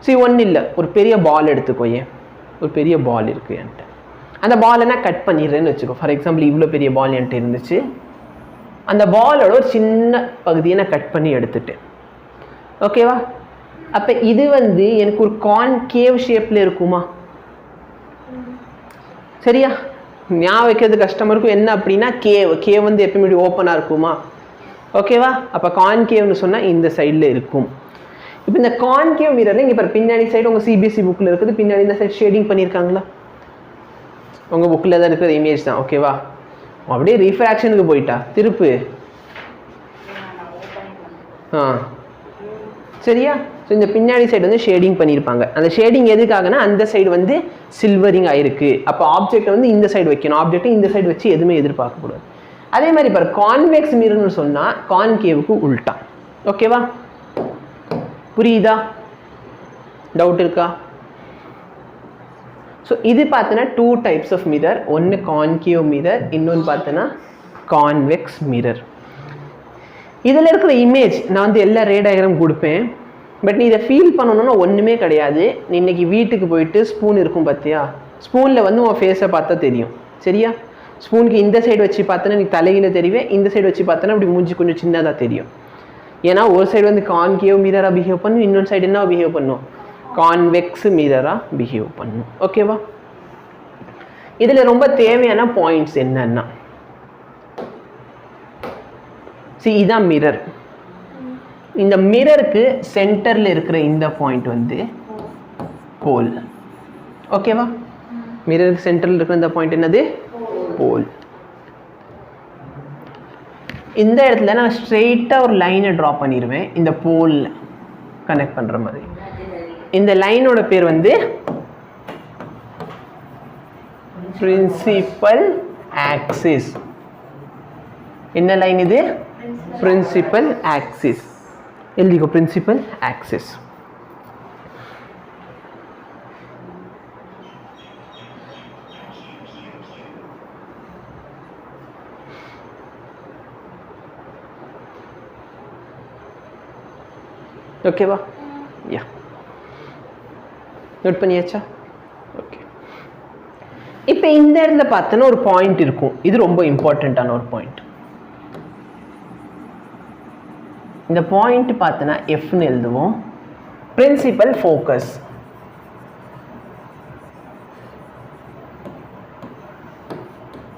சரி, ஒன்றும் இல்லை. ஒரு பெரிய பால் எடுத்துக்கோயே. ஒரு பெரிய பால் இருக்குது என்கிட்ட. அந்த பாலை நான் கட் பண்ணிடுறேன்னு வச்சுக்கோ. ஃபார் எக்ஸாம்பிள் இவ்வளோ பெரிய பால் என்கிட்ட இருந்துச்சு. அந்த பாலோட ஒரு சின்ன பகுதியை நான் கட் பண்ணி எடுத்துட்டேன். ஓகேவா? அப்போ இது வந்து எனக்கு ஒரு கான்கேவ் ஷேப்பில் இருக்குமா? சரியா? ஞாபகம் வைக்கிறது கஷ்டமாக இருக்கும். என்ன அப்படின்னா கேவ் வந்து எப்பயுமே ஓப்பனாக இருக்குமா? ஓகேவா? அப்போ கான்கேவ்னு சொன்னால் இந்த சைடில் இருக்கும். இப்போ இந்த கான்கேவ் மிரரில் இங்கே இப்போ பின்னாடி சைடு உங்கள் சிபிஎஸ்சி புக்கில் இருக்குது. பின்னாடி இந்த சைடு ஷேடிங் பண்ணியிருக்காங்களா? உங்கள் புக்கில் தான் இருக்கிற இமேஜ் தான். ஓகேவா? அப்படியே ரீஃப்ராக்ஷனுக்கு போயிட்டா திருப்பு. சரியா? ஸோ இந்த பின்னாடி சைடு வந்து ஷேடிங் பண்ணியிருப்பாங்க. அந்த ஷேடிங் எதுக்காகனா அந்த சைடு வந்து சில்வரிங் ஆயிருக்கு. அப்போ ஆப்ஜெக்டை வந்து இந்த சைடு வைக்கணும், ஆப்ஜெக்டை இந்த சைடு வச்சு எதுவுமே எதிர்பார்க்கக்கூடாது. அதே மாதிரி பாரு, கான்வெக்ஸ் மிரர்னு சொன்னால் கான்கேவுக்கு உல்ட்டா. ஓகேவா? புரியுதா? டவுட் இருக்கா? ஸோ இது பார்த்தோன்னா 2 types ஆஃப் மிரர். ஒன்று கான்கேவ் மிரர், இன்னொன்று பார்த்தோன்னா கான்வெக்ஸ் மிரர். இதில் இருக்கிற இமேஜ் நான் வந்து எல்லா ரே டயக்ராம் கொடுப்பேன். பட் நீ இதை ஃபீல் பண்ணணும்னா ஒன்றுமே கிடையாது. நீ இன்னைக்கு வீட்டுக்கு போயிட்டு ஸ்பூன் இருக்கும் பார்த்தியா, ஸ்பூனில் வந்து உன் ஃபேஸை பார்த்தா தெரியும். சரியா? ஸ்பூனுக்கு இந்த சைடு வச்சு பார்த்தோன்னா நீ தலையில தெரிவேன், இந்த சைடு வச்சு பார்த்தோன்னா அப்படி மூஞ்சி கொஞ்சம் சின்னதாக தெரியும். ஏன்னா ஒரு சைடு வந்து கான்கேவ் மிரராக பிஹேவ் பண்ணும், இன்னொரு சைடு என்ன பிஹேவ் பண்ணும், கான்வெக்ஸ் மிரராக பிஹேவ் பண்ணும். ஓகேவா? இதில் ரொம்ப தேவையான பாயிண்ட்ஸ் என்னன்னா, இதான் மிரர். இந்த மிரருக்கு சென்டரில் இருக்கிற இந்த பாயிண்ட் வந்து போல். ஓகேவா? மிரருக்கு சென்டரில் இருக்கிற இந்த பாயிண்ட் என்னது, போல். இந்த இடத்துல நான் ஸ்ட்ரெயிட்டாக ஒரு லைனை ட்ரா பண்ணிடுவேன், இந்த போல் கனெக்ட் பண்ணுற மாதிரி. இந்த லைனோட பேர் வந்து பிரின்சிபல் ஆக்சிஸ். என்ன லைன் இது? Principal axis. எழுதிக்கோ, பிரின்சிபல் ஆக்சிஸ். ஓகேவா? யா, நோட் பண்ணியாச்சா? ஓகே. இப்போ இந்த இடத்துல பார்த்தோன்னா ஒரு பாயிண்ட் இருக்கும். இது ரொம்ப இம்பார்ட்டண்ட்டான ஒரு பாயிண்ட். இந்த பாயிண்ட் பார்த்தோன்னா எஃப்னு எழுதுவோம். Principal focus.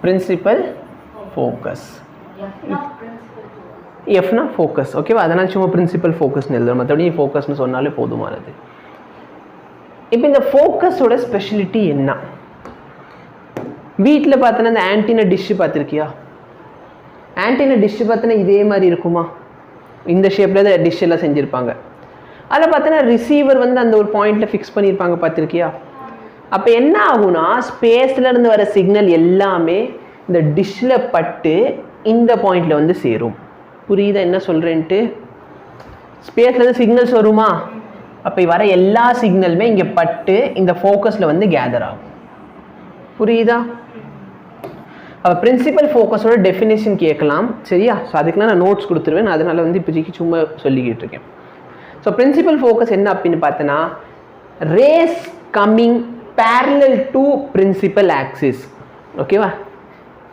Principal focus. எஃப்னா ஃபோக்கஸ். ஓகேவா? அதனால் சும்மா பிரின்சிபல் ஃபோக்கஸ்னு எழுதுவோம், மற்றபடி ஃபோக்கஸ்னு சொன்னாலே போதுமானது. இப்போ இந்த ஃபோக்கஸோட ஸ்பெஷலிட்டி என்ன? வீட்டில் பார்த்தோன்னா இந்த ஆன்டினா டிஷ்ஷு பார்த்துருக்கியா? ஆன்டினா டிஷ்ஷு பார்த்தோன்னா இதே மாதிரி இருக்குமா? இந்த ஷேப்பில் தான் டிஷ் எல்லாம் செஞ்சுருப்பாங்க. அதில் பார்த்தோன்னா ரிசீவர் வந்து அந்த ஒரு பாயிண்டில் ஃபிக்ஸ் பண்ணியிருப்பாங்க, பார்த்துருக்கியா? அப்போ என்ன ஆகும்னா, ஸ்பேஸ்லேருந்து வர சிக்னல் எல்லாமே இந்த டிஷ்ஷில் பட்டு இந்த பாயிண்டில் வந்து சேரும். புரியுதா என்ன சொல்கிறேன்ட்டு? ஸ்பேஸ்லேருந்து சிக்னல்ஸ் வருமா, அப்போ வர எல்லா சிக்னலுமே இங்கே பட்டு இந்த ஃபோக்கஸில் வந்து கேதர் ஆகும். புரியுதா? அப்போ பிரின்சிபல் ஃபோக்கஸோட டெஃபினேஷன் கேட்கலாம். சரியா? ஸோ அதுக்குலாம் நான் நோட்ஸ் கொடுத்துருவேன், அதனால் வந்து இப்போதைக்கு சும்மா சொல்லிக்கிட்டு இருக்கேன். ஸோ பிரின்சிபல் ஃபோக்கஸ் என்ன அப்படின்னு பார்த்தோன்னா, rays coming parallel to principal axis. ஓகேவா?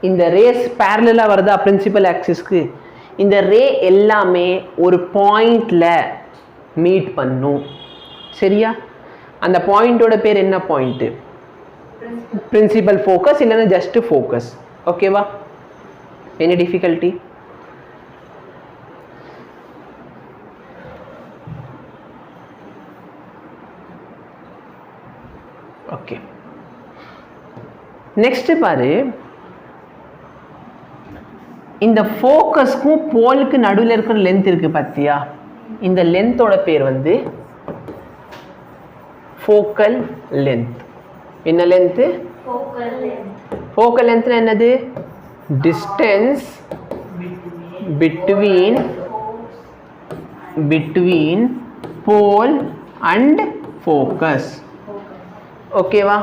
இந்த ரேஸ் பேரலாக வருதா பிரின்சிபல் ஆக்சிஸ்க்கு, இந்த ரே எல்லாமே ஒரு பாயிண்டில் மீட் பண்ணும். சரியா? அந்த பாயிண்டோட பேர் என்ன பாயிண்ட்டு? பிரின்சிபல் ஃபோக்கஸ், இல்லைன்னா ஜஸ்ட் ஃபோக்கஸ். ஓகேவா? Any difficulty? ஓகே. நெக்ஸ்ட் பாரு, இந்த ஃபோக்கஸ்க்கும் போலுக்கு நடுவில் இருக்கிற லென்த் இருக்கு பார்த்தியா? இந்த லென்த்தோட பேர் வந்து ஃபோக்கல் லென்த். என்ன லென்த்து? ஃபோக்கல் லென்த்னா என்னது? Distance between pole and focus. ஓகேவா?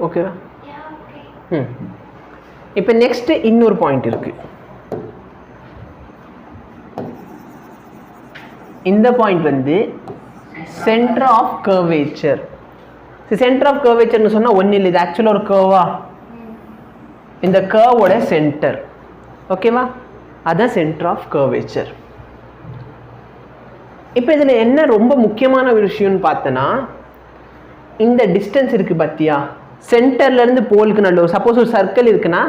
ஓகேவா? இப்போ நெக்ஸ்ட் இன்னொரு பாயிண்ட் இருக்கு. இந்த பாயிண்ட் வந்து centre of curvature. Centre of கர்வேச்சர்னு சொன்னால் ஒன்றும் இல்லை, இது ஆக்சுவலாக ஒரு கர்வா. இந்த கர்வோட சென்டர். ஓகேவா? அதுதான் சென்டர் ஆஃப் கர்வேச்சர். இப்போ இதில் என்ன ரொம்ப முக்கியமான விஷயம்னு பார்த்தோன்னா, இந்த டிஸ்டன்ஸ் இருக்குது பார்த்தியா, சென்டர்லேருந்து போலுக்கு நடுவில் சப்போஸ் ஒரு சர்க்கிள் இருக்குன்னா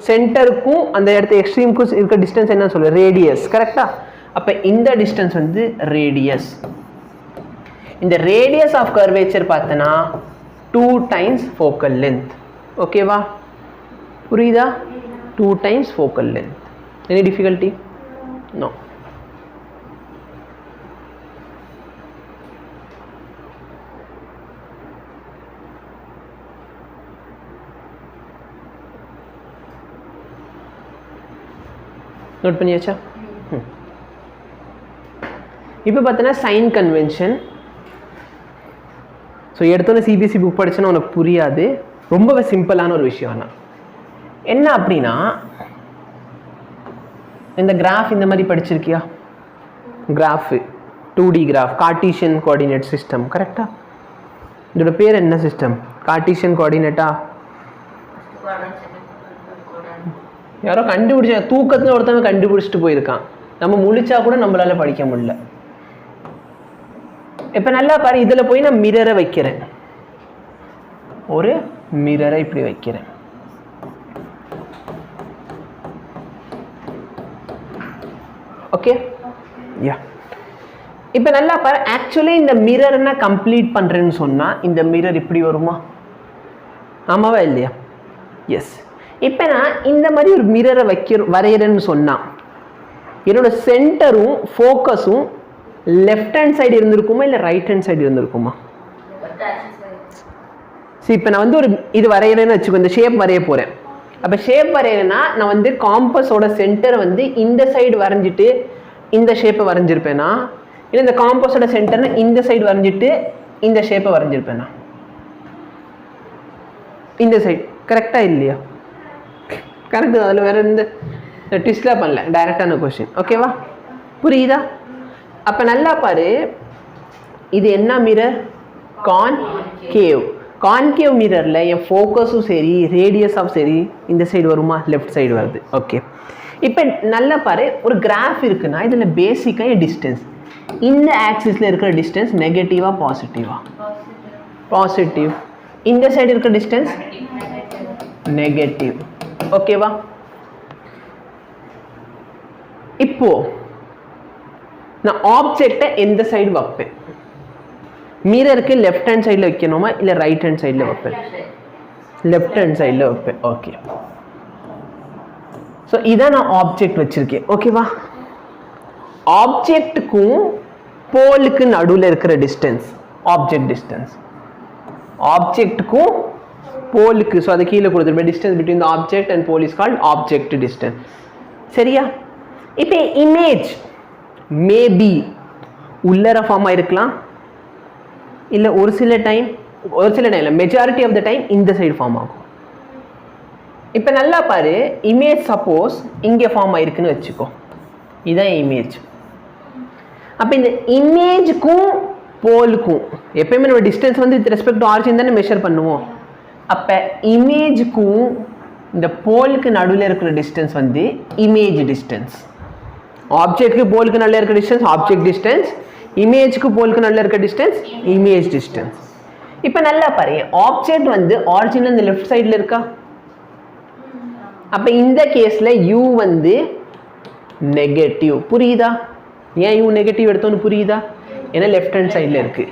சென்டருக்கும் அந்த இடத்த எக்ஸ்ட்ரீமுக்கும் இருக்க டிஸ்டன்ஸ் என்ன சொல்லுவோம்? ரேடியஸ். கரெக்டாக? அப்போ இந்த டிஸ்டன்ஸ் வந்து ரேடியஸ். இந்த ரேடியஸ் ஆஃப் கர்வேச்சர் பார்த்தனா 2 times focal length. ஓகேவா? புரியுதா? 2 times focal length. Any difficulty? No. Note பண்ணியாச்சா? இப்போ பார்த்தீங்கன்னா சைன் கன்வென்ஷன். ஸோ எடுத்தோன்னே சிபிஎஸ்சி புக் படிச்சோன்னா உனக்கு புரியாது, ரொம்பவே சிம்பிளான ஒரு விஷயம். ஆனால் என்ன அப்படின்னா, இந்த கிராஃப் இந்த மாதிரி படிச்சிருக்கியா? Graph 2D graph, cartesian coordinate system. கரெக்டாக? இதோட பேர் என்ன சிஸ்டம்? கார்ட்டீசியன் கோஆர்டினேட்டா? யாரோ கண்டுபிடிச்ச தூக்கத்தில் ஒருத்தவங்க கண்டுபிடிச்சிட்டு போயிருக்கான். நம்ம முழிச்சா கூட நம்மளால படிக்க முடியல. இப்போ நல்லா பாரு, இதில் போய் நான் மிரரை வைக்கிறேன். ஒரு மிரரை இப்படி வைக்கிறேன். ஓகே, யா. இப்போ நல்லா பாரு, ஆக்சுவலி இந்த மிரர் என்ன கம்ப்ளீட் பண்ணுறேன்னு சொன்னால் இந்த மிரர் இப்படி வருமா? ஆமாவா இல்லையா? எஸ். இப்போ நான் இந்த மாதிரி ஒரு மிரரை வரைகிறேன்னு சொன்னால் என்னோட சென்டரும் ஃபோக்கஸும் லெஃப்ட் ஹேண்ட் சைடு இருந்திருக்குமா இல்லை ரைட் ஹேண்ட் சைடு இருந்திருக்குமா? சரி, இப்போ நான் வந்து ஒரு இது வரைகிறேன்னு வச்சுக்கோ, இந்த ஷேப் வரைய போகிறேன். அப்போ ஷேப் வரைகிறேன்னா நான் வந்து காம்பஸோட சென்டரை வந்து இந்த சைடு வரைஞ்சிட்டு இந்த ஷேப்பை வரைஞ்சிருப்பேனா, இல்லை இந்த காம்பஸோட சென்டர்னு இந்த சைடு வரைஞ்சிட்டு இந்த ஷேப்பை வரைஞ்சிருப்பேனா? இந்த சைடு. கரெக்டாக இல்லையா? கரெக்டு. அதில் வேறு இந்த ட்விஸ்ட்லாம் பண்ணல, டைரெக்டான கொஸ்டின். ஓகேவா? புரியுதா? அப்போ நல்லா பாரு, இது என்ன மிரர்? கான்கேவ். கான்கேவ் மிரரில் என் ஃபோக்கஸும் சரி ரேடியஸ் ஆஃப் சரி இந்த சைடு வருமா? லெஃப்ட் சைடு வருது. ஓகே. இப்போ நல்லா பாரு, ஒரு கிராஃப் இருக்குன்னா இதில் பேசிக்காக டிஸ்டன்ஸ், இந்த ஆக்சிஸில் இருக்கிற டிஸ்டன்ஸ் நெகட்டிவா பாசிட்டிவா? பாசிட்டிவ். இந்த சைடு இருக்கிற டிஸ்டன்ஸ் நெகட்டிவ். ஓகேவா? இப்போ நான் ஆப்ஜெக்டை எந்த சைடு வைப்பேன்? மிரருக்கு லெஃப்ட் ஹேண்ட் சைடில் வைக்கணுமா இல்லை ரைட் ஹேண்ட் சைடில் வைப்பேன்? லெஃப்ட் ஹேண்ட் சைடில் வைப்பேன். ஓகே. ஸோ இதான் நான் ஆப்ஜெக்ட் வச்சிருக்கேன். ஓகேவா? ஆப்ஜெக்டுக்கும் போலுக்கு நடுவில் இருக்கிற டிஸ்டன்ஸ் ஆப்ஜெக்ட் டிஸ்டன்ஸ். ஆப்ஜெக்டுக்கும் போலுக்கு, ஸோ அதை கீழே கொடுத்துருப்பேன். Distance between the object and pole is called object distance. சரியா? இப்போ இமேஜ் மேபி உள்ளர ஃபார்ம் ஆயிருக்கலாம், இல்லை ஒரு சில டைம் இல்லை மெஜாரிட்டி ஆஃப் த டைம் இந்த சைடு ஃபார்ம் ஆகும். இப்போ நல்லா பாரு, இமேஜ் சப்போஸ் இங்கே ஃபார்ம் ஆயிருக்குன்னு வச்சுக்கோ, இதுதான் இமேஜ். அப்போ இந்த இமேஜுக்கும் போலுக்கும் எப்பயுமே நம்ம டிஸ்டன்ஸ் வந்து வித் ரெஸ்பெக்ட் டு ஆரிஜின் தானே மெஷர் பண்ணுவோம். அப்போ இமேஜுக்கும் இந்த போலுக்கு நடுவில் இருக்கிற டிஸ்டன்ஸ் வந்து இமேஜ் டிஸ்டன்ஸ். ஆப்ஜெக்ட்க்கு போலுக்கு நடுவில் இருக்கிற டிஸ்டன்ஸ் ஆப்ஜெக்ட் டிஸ்டன்ஸ், இமேஜுக்கு போலுக்கு நடுவில் இருக்கிற டிஸ்டன்ஸ் இமேஜ் டிஸ்டன்ஸ். இப்போ நல்லா பாரு, ஆப்ஜெக்ட் வந்து ஆரிஜின் இந்த லெஃப்ட் சைடில் இருக்கா? அப்போ இந்த கேஸில் யூ வந்து நெகட்டிவ். புரியுதா? ஏன் யூ நெகட்டிவ் எடுத்தோன்னு புரியுதா? ஏன்னா லெஃப்ட் ஹேண்ட் சைடில் இருக்கு.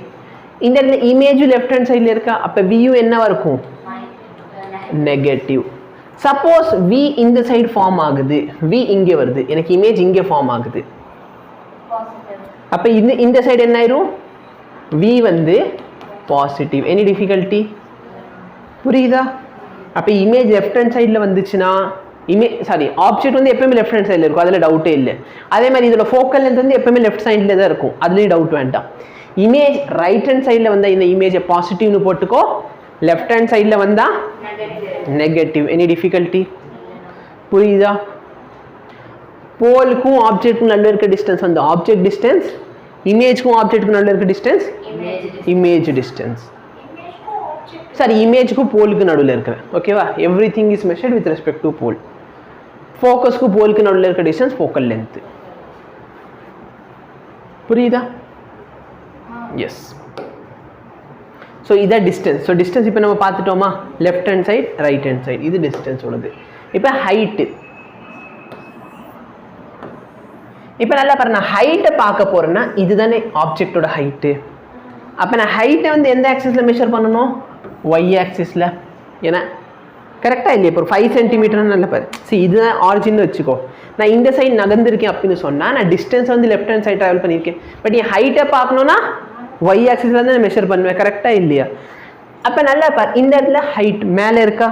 இந்த இடத்துல இமேஜும் லெஃப்ட் ஹேண்ட் சைடில் இருக்கா? அப்போ வியூ என்னவா இருக்கும்? நெகட்டிவ். சப்போஸ் வி இந்த சைடு ஃபார்ம் ஆகுது, வி இங்கே வருது, எனக்கு இமேஜ் இங்கே ஃபார்ம் ஆகுது. அப்போ இந்த சைடு என்ன ஆயிரும்? வி வந்து பாசிட்டிவ். Any difficulty? புரியுதா? அப்போ இமேஜ் லெஃப்ட் ஹேண்ட் சைடில் வந்துச்சுன்னா ஆப்ஜெக்ட் வந்து எப்பவுமே லெஃப்ட் ஹேண்ட் சைடில் இருக்கும், அதில் டவுட்டே இல்லை. அதே மாதிரி இதோட ஃபோக்கல் லென்த் வந்து எப்பவுமே லெஃப்ட் சைடில் தான் இருக்கும், அதுலேயும் டவுட் வேண்டாம். இமேஜ் ரைட் ஹேண்ட் சைடில் வந்தால் இந்த இமேஜை பாசிட்டிவ்னு போட்டுக்கோ, லெஃப்ட் ஹேண்ட் சைடில் வந்தால் நெகட்டிவ். Any difficulty? புரியுதா? போலுக்கும் ஆப்ஜெக்ட்டுக்கும் நடுவில் இருக்க டிஸ்டன்ஸ் வந்து ஆப்ஜெக்ட் டிஸ்டன்ஸ், இமேஜுக்கும் ஆப்ஜெக்ட்டுக்கும் நடுவில் இருக்க டிஸ்டன்ஸ் இமேஜ் டிஸ்டன்ஸ். சரி, இமேஜுக்கும் போலுக்கு நடுவில் இருக்கிறேன். ஓகேவா? Everything is measured with respect to pole. ஃபோக்கஸ்க்கு போலுக்கு நடுவில் இருக்க டிஸ்டன்ஸ் ஃபோக்கல் லென்த். புரியுதா? எஸ். ஸோ இதான் டிஸ்டன்ஸ். ஸோ டிஸ்டன்ஸ் இப்போ நம்ம பார்த்துட்டோமா, left hand side right hand side, இது டிஸ்டன்ஸ் உள்ளது. இப்போ ஹைட்டு, இப்போ நல்லா பாரு, நான் ஹைட்டை பார்க்க போகிறேன்னா இதுதானே ஆப்ஜெக்டோட ஹைட்டு. அப்போ நான் ஹைட்டை வந்து எந்த ஆக்சிஸில் மெஷர் பண்ணணும், ஒய் ஆக்சிஸில். ஏன்னா கரெக்டாக இல்லையா, இப்போ ஒரு 5 சென்டிமீட்டர்னு நல்லா பாரு. சரி இதுதான் ஆரிஜின்னு வச்சுக்கோ. நான் இந்த சைடு நகர்ந்துருக்கேன் அப்படின்னு சொன்னால் நான் டிஸ்டன்ஸ் வந்து லெஃப்ட் ஹேண்ட் சைட் ட்ராவல் பண்ணியிருக்கேன். பட் என் ஹைட்டை பார்க்கணுன்னா ஒய் ஆக்சிஸில் தான் நான் மெஷர் பண்ணுவேன். கரெக்டாக இல்லையா? அப்போ நல்லா பாரு, இந்த இடத்துல ஹைட் மேலே இருக்கா.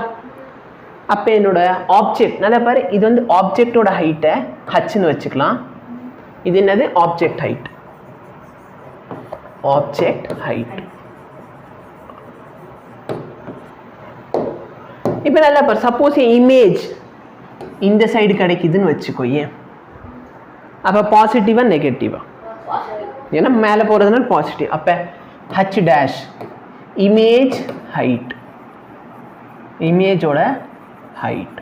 அப்போ என்னோட ஆப்ஜெக்ட் நல்லா பாரு, இது வந்து ஆப்ஜெக்டோட ஹைட்டை ஹச்ன்னு வச்சுக்கலாம். இது என்னது, ஆப்ஜெக்ட் ஹைட். Object height. இப்போ நல்லா பாரு, சப்போஸ் இமேஜ் இந்த சைடு கிடைக்குதுன்னு வச்சுக்கோ. ஏன் அப்போ பாசிட்டிவா நெகட்டிவா? ஏன்னா மேலே போகிறதுனால பாசிட்டிவ். அப்போ ஹச் டேஷ் இமேஜ் ஹைட், இமேஜோட ஹைட்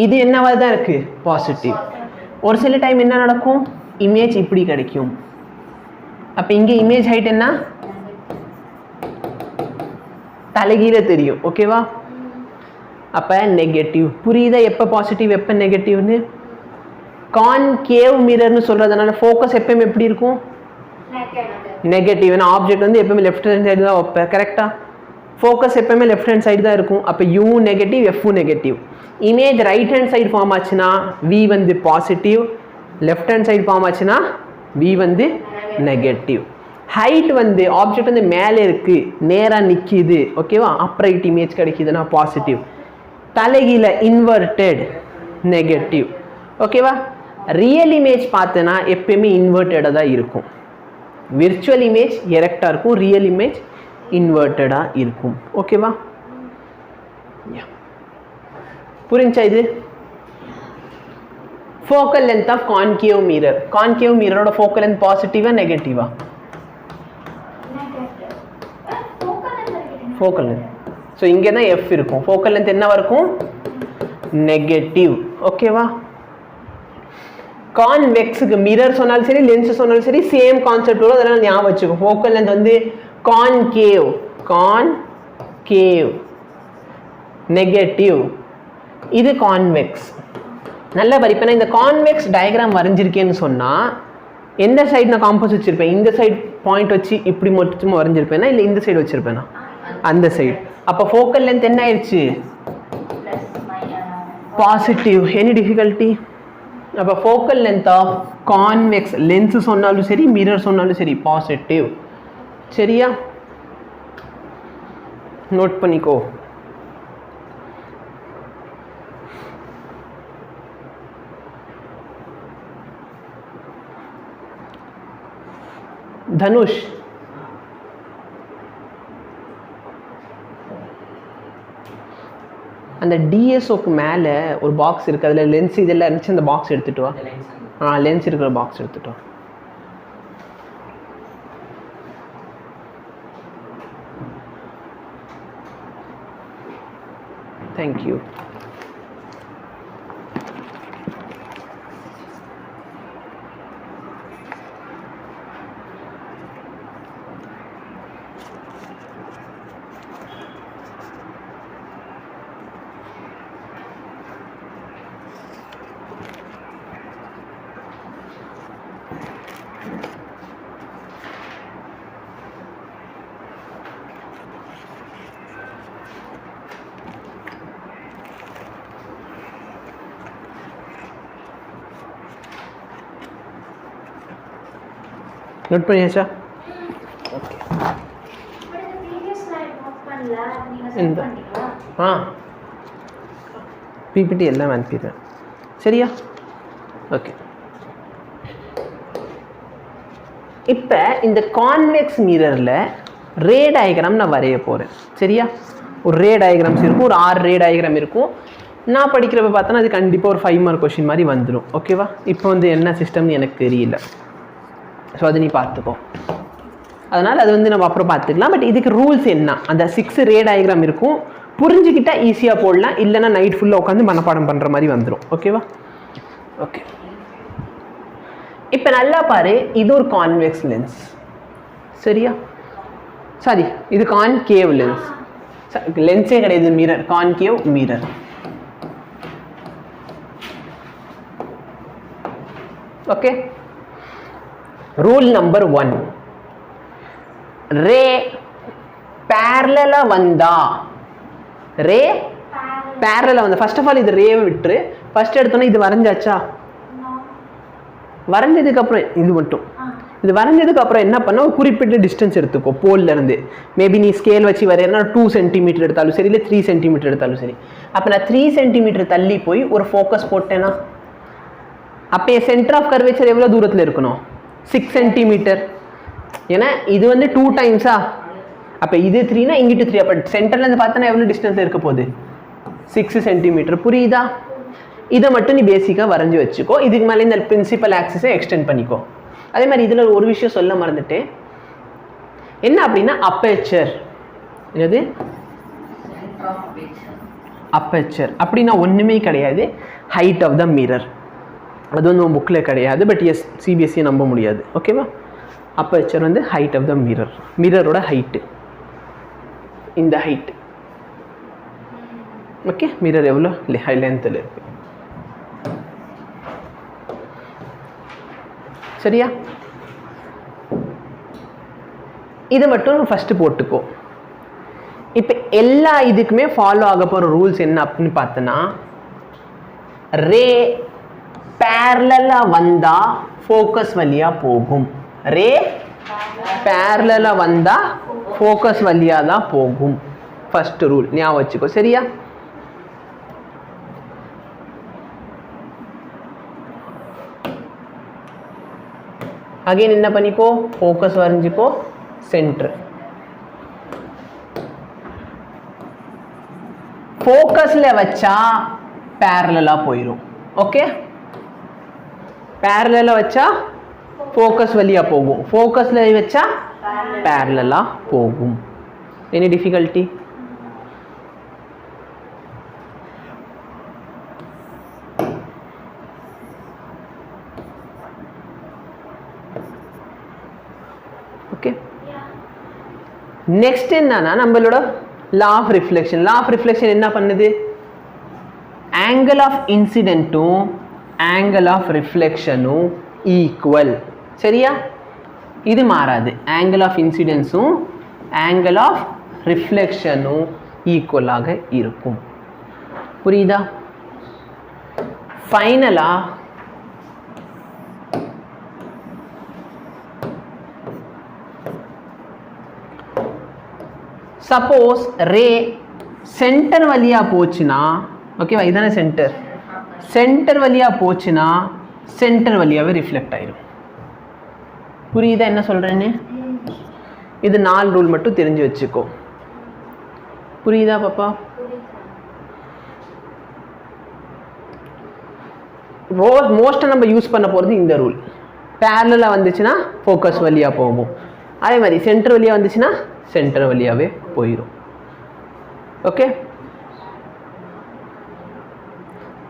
இது என்னவா தான் இருக்கு, பாசிட்டிவ். ஒரு சில டைம் என்ன நடக்கும், இமேஜ் இப்படி கிடைக்கும். அப்போ இங்கே இமேஜ் ஹைட் என்ன, தலைகீழ தெரியும். ஓகேவா? அப்போ நெகட்டிவ். புரியுதா எப்போ பாசிட்டிவ் எப்போ நெகட்டிவ்னு? கான்கேவ் மிரர்னு சொல்கிறதுனால ஃபோக்கஸ் எப்பவுமே எப்படி இருக்கும், நெகட்டிவ். ஏன்னா ஆப்ஜெக்ட் வந்து எப்பவுமே லெஃப்ட் ஹேண்ட் சைடு தான் வைப்பேன். கரெக்டாக? ஃபோக்கஸ் எப்பவுமே லெஃப்ட் ஹேண்ட் சைடு தான் இருக்கும். அப்போ u negative f negative. Image right hand side form ஆச்சுன்னா வி வந்து positive, left hand side form ஆச்சுன்னா வி வந்து நெகட்டிவ். ஹைட் வந்து ஆப்ஜெக்ட் வந்து மேலே இருக்குது, நேராக நிற்கிது. ஓகேவா? அப்ரைட் இமேஜ் கிடைக்குதுன்னா பாசிட்டிவ். தலைகீழ இன்வெர்டட் நெகட்டிவ். ஓகேவா? ரியல் இமேஜ் பார்த்தனா எப்பயுமே இன்வெர்டடாக தான் இருக்கும். விர்ச்சுவல் இமேஜ் எரெக்டாக இருக்கும், ரியல் இமேஜ் இன்வெர்டடாக இருக்கும். ஓகேவா? புரிஞ்சா இது? Focal length of concave mirror. Concave மிரரோட ஃபோக்கல் லென்த் பாசிட்டிவா நெகட்டிவா? Focal length. ஸோ இங்கே தான் எஃப் இருக்கும். ஃபோக்கல் லென்த் என்னவா இருக்கும், நெகட்டிவ். ஓகேவா? கான்வெக்ஸுக்கு மிரர் சொன்னாலும் சரி லென்ஸ் சொன்னாலும் சரி சேம் கான்செப்ட் வரும். அதனால் ஞாபகம் வச்சுக்கோ. ஃபோக்கல் லென்த் வந்து கான்கேவ், கான்கேவ் நெகட்டிவ். இது கான்வெக்ஸ். நல்லா படிப்பேன். இந்த கான்வெக்ஸ் டயக்ராம் வரைஞ்சிருக்கேன்னு சொன்னால் எந்த சைடு நான் காம்பஸ் வச்சுருப்பேன், இந்த சைடு பாயிண்ட் வச்சு இப்படி மட்டும் வரைஞ்சிருப்பேனா இல்லை இந்த சைடு வச்சுருப்பேனா, அந்த சைடு. அப்போ ஃபோக்கல் லென்த் என்ன ஆயிடுச்சு, பாசிட்டிவ். Any difficulty? அப்போ focal length of convex lens சொன்னாலும் சரி மிரர் சொன்னாலும் சரி பாசிட்டிவ். சரியா? நோட் பண்ணிக்கோ. தனுஷ், அந்த டிஎஸ்ஓக்கு மேலே ஒரு பாக்ஸ் இருக்குது, அதில் லென்ஸ் இதெல்லாம் இருந்துச்சு. அந்த பாக்ஸ் எடுத்துகிட்டு வா. லென்ஸ் இருக்கிற பாக்ஸ் எடுத்துகிட்டு வா. தேங்க்யூ. நோட் பண்ணியாச்சா? ஓகே. இந்த பிபிடி எல்லாம் அனுப்பிடுறேன். சரியா? ஓகே. இப்போ இந்த கான்வெக்ஸ் மிரரில் ரே டயக்ராம் நான் வரைய போகிறேன். சரியா? ஒரு ரே டயக்ராம்ஸ் இருக்கும், ஒரு 6 ரே டயக்ராம் இருக்கும். நான் படிக்கிறப்ப பார்த்தோன்னா அது கண்டிப்பாக ஒரு 5 மார்க் கொஷின் மாதிரி வந்துடும். ஓகேவா? இப்போ வந்து என்ன சிஸ்டம்னு எனக்கு தெரியல. ஸோ அதை நீ பார்த்துக்கோ. அதனால் அது வந்து நம்ம அப்புறம் பார்த்துக்கலாம். பட் இதுக்கு ரூல்ஸ் என்ன, அந்த 6 ரே டயக்ராம் இருக்கும். புரிஞ்சுக்கிட்டால் ஈஸியாக போடலாம், இல்லைன்னா நைட் ஃபுல்லாக உட்காந்து மனப்பாடம் பண்ணுற மாதிரி வந்துடும். ஓகேவா? ஓகே. இப்போ நல்லா பாரு, இது ஒரு கான்வெக்ஸ் லென்ஸ். சரியா? சாரி, இது கான்கேவ் லென்ஸ். லென்ஸே கிடையாது, mirror. Concave mirror. Okay. Rule number 1, ரே பேரலலா வந்தா, ரே பேரலலா வந்தா, ஃபர்ஸ்ட் ஆஃப் ஆல் இது ரேவை விட்டுரு. ஃபர்ஸ்ட் எடுத்தோன்னா இது வரைஞ்சாச்சா? வரைஞ்சதுக்கு அப்புறம் இது மட்டும், இது வரைஞ்சதுக்கு அப்புறம் என்ன பண்ண, ஒரு குறிப்பிட்ட டிஸ்டன்ஸ் எடுத்துக்கோ போல்ல இருந்து. மேபி நீ ஸ்கேல் வச்சு வரையறனா 2 சென்டிமீட்டர் எடுத்தாலும் சரி, இல்லை 3 சென்டிமீட்டர் எடுத்தாலும் சரி. அப்போ நான் 3 சென்டிமீட்டர் தள்ளி போய் ஒரு ஃபோக்கஸ் போட்டேன்னா, அப்போ என் சென்டர் ஆஃப் கர்வேச்சர் எவ்வளோ தூரத்தில் இருக்கணும்? 6 சென்டிமீட்டர். ஏன்னா இது வந்து 2 டைம்ஸா, அப்போ இது 3னா இங்கிட்டு 3. அப்போ சென்டர்லேருந்து பார்த்தோன்னா எவ்வளோ டிஸ்டன்ஸ் இருக்க போகுது? 6 சென்டிமீட்டர். புரியுதா? இதை மட்டும் நீ பேசிக்காக வரைஞ்சி வச்சுக்கோ. இதுக்கு மேலே இந்த பிரின்சிபல் ஆக்சிஸை எக்ஸ்டெண்ட் பண்ணிக்கோ. அதே மாதிரி இதில் ஒரு விஷயம் சொல்ல மறந்துட்டேன். என்ன அப்படின்னா அப்பேச்சர். என்னது அப்பேச்சர்? அப்படின்னா ஒன்றுமே கிடையாது, ஹைட் ஆஃப் த மிரர். அது வந்து உன் புக்கில் கிடையாது, பட் எஸ் சிபிஎஸ்சியை நம்ப முடியாது. ஓகேவா? அப்பேச்சர் வந்து ஹைட் ஆஃப் த மிரர். மிரரோட ஹைட்டு, இந்த ஹைட்டு. ஓகே, மிரர் எவ்வளோ லென்த்தில் இருக்கு. சரியா? இதை மட்டும் ஃபஸ்ட்டு போட்டுக்கோ. இப்போ எல்லா இதுக்குமே ஃபாலோ ஆக போகிற ரூல்ஸ் என்ன அப்படின்னு பார்த்தோன்னா, ரே பேரலலா வந்தா ஃபோக்கஸ் வழியா போகும். ரே பேரலலா வந்தா ஃபோக்கஸ் வழியா தான் போகும். ஃபர்ஸ்ட் ரூல் ஞாபகம் வச்சுக்கோ. சரியா? அகைன் என்ன பண்ணிக்கோ, ஃபோக்கஸ் வரைஞ்சிக்கோ, சென்டர். ஃபோக்கஸ்ல வச்சா பேரலலா போயிடும். ஓகே, பேரலலா வச்சா ஃபோக்கஸ் வழியா போகும், ஃபோக்கஸ்ல வச்சா பேரலலா போகும். Any difficulty? ஓகே. நெக்ஸ்ட் என்னன்னா நம்மளோட law of reflection. Law of reflection என்ன பண்ணுது? ஆங்கிள் ஆஃப் இன்சிடென்ட்டும் ஆங்கிள் ஆஃப் ரிஃப்ளெக்ஷனும் ஈக்குவல். சரியா? இது மாறாது. ஆங்கிள் ஆஃப் இன்சிடென்ஸும் ஆங்கிள் ஆஃப் ரிஃப்ளெக்ஷனும் ஈக்குவலாக இருக்கும். புரியுதா? ஃபைனலா சப்போஸ் ரே சென்டர் வழியா போச்சுன்னா, ஓகேவா, இதானே சென்டர், சென்டர் வழியா போச்சுன்னா சென்டர் வழியாவே ரிஃப்ளெக்ட் ஆயிடும். புரியுதா என்ன சொல்றேன்னு? இது 4 ரூல் மட்டும் தெரிஞ்சு வச்சுக்கோ. புரியுதா பாப்பா? மோஸ்ட்டாக நம்ம யூஸ் பண்ண போகிறது இந்த ரூல். பேரலா வந்துச்சுன்னா ஃபோக்கஸ் வழியா போகும், அதே மாதிரி சென்டர் வழியா வந்துச்சுன்னா சென்டர் வழியாவே போயிடும். ஓகே,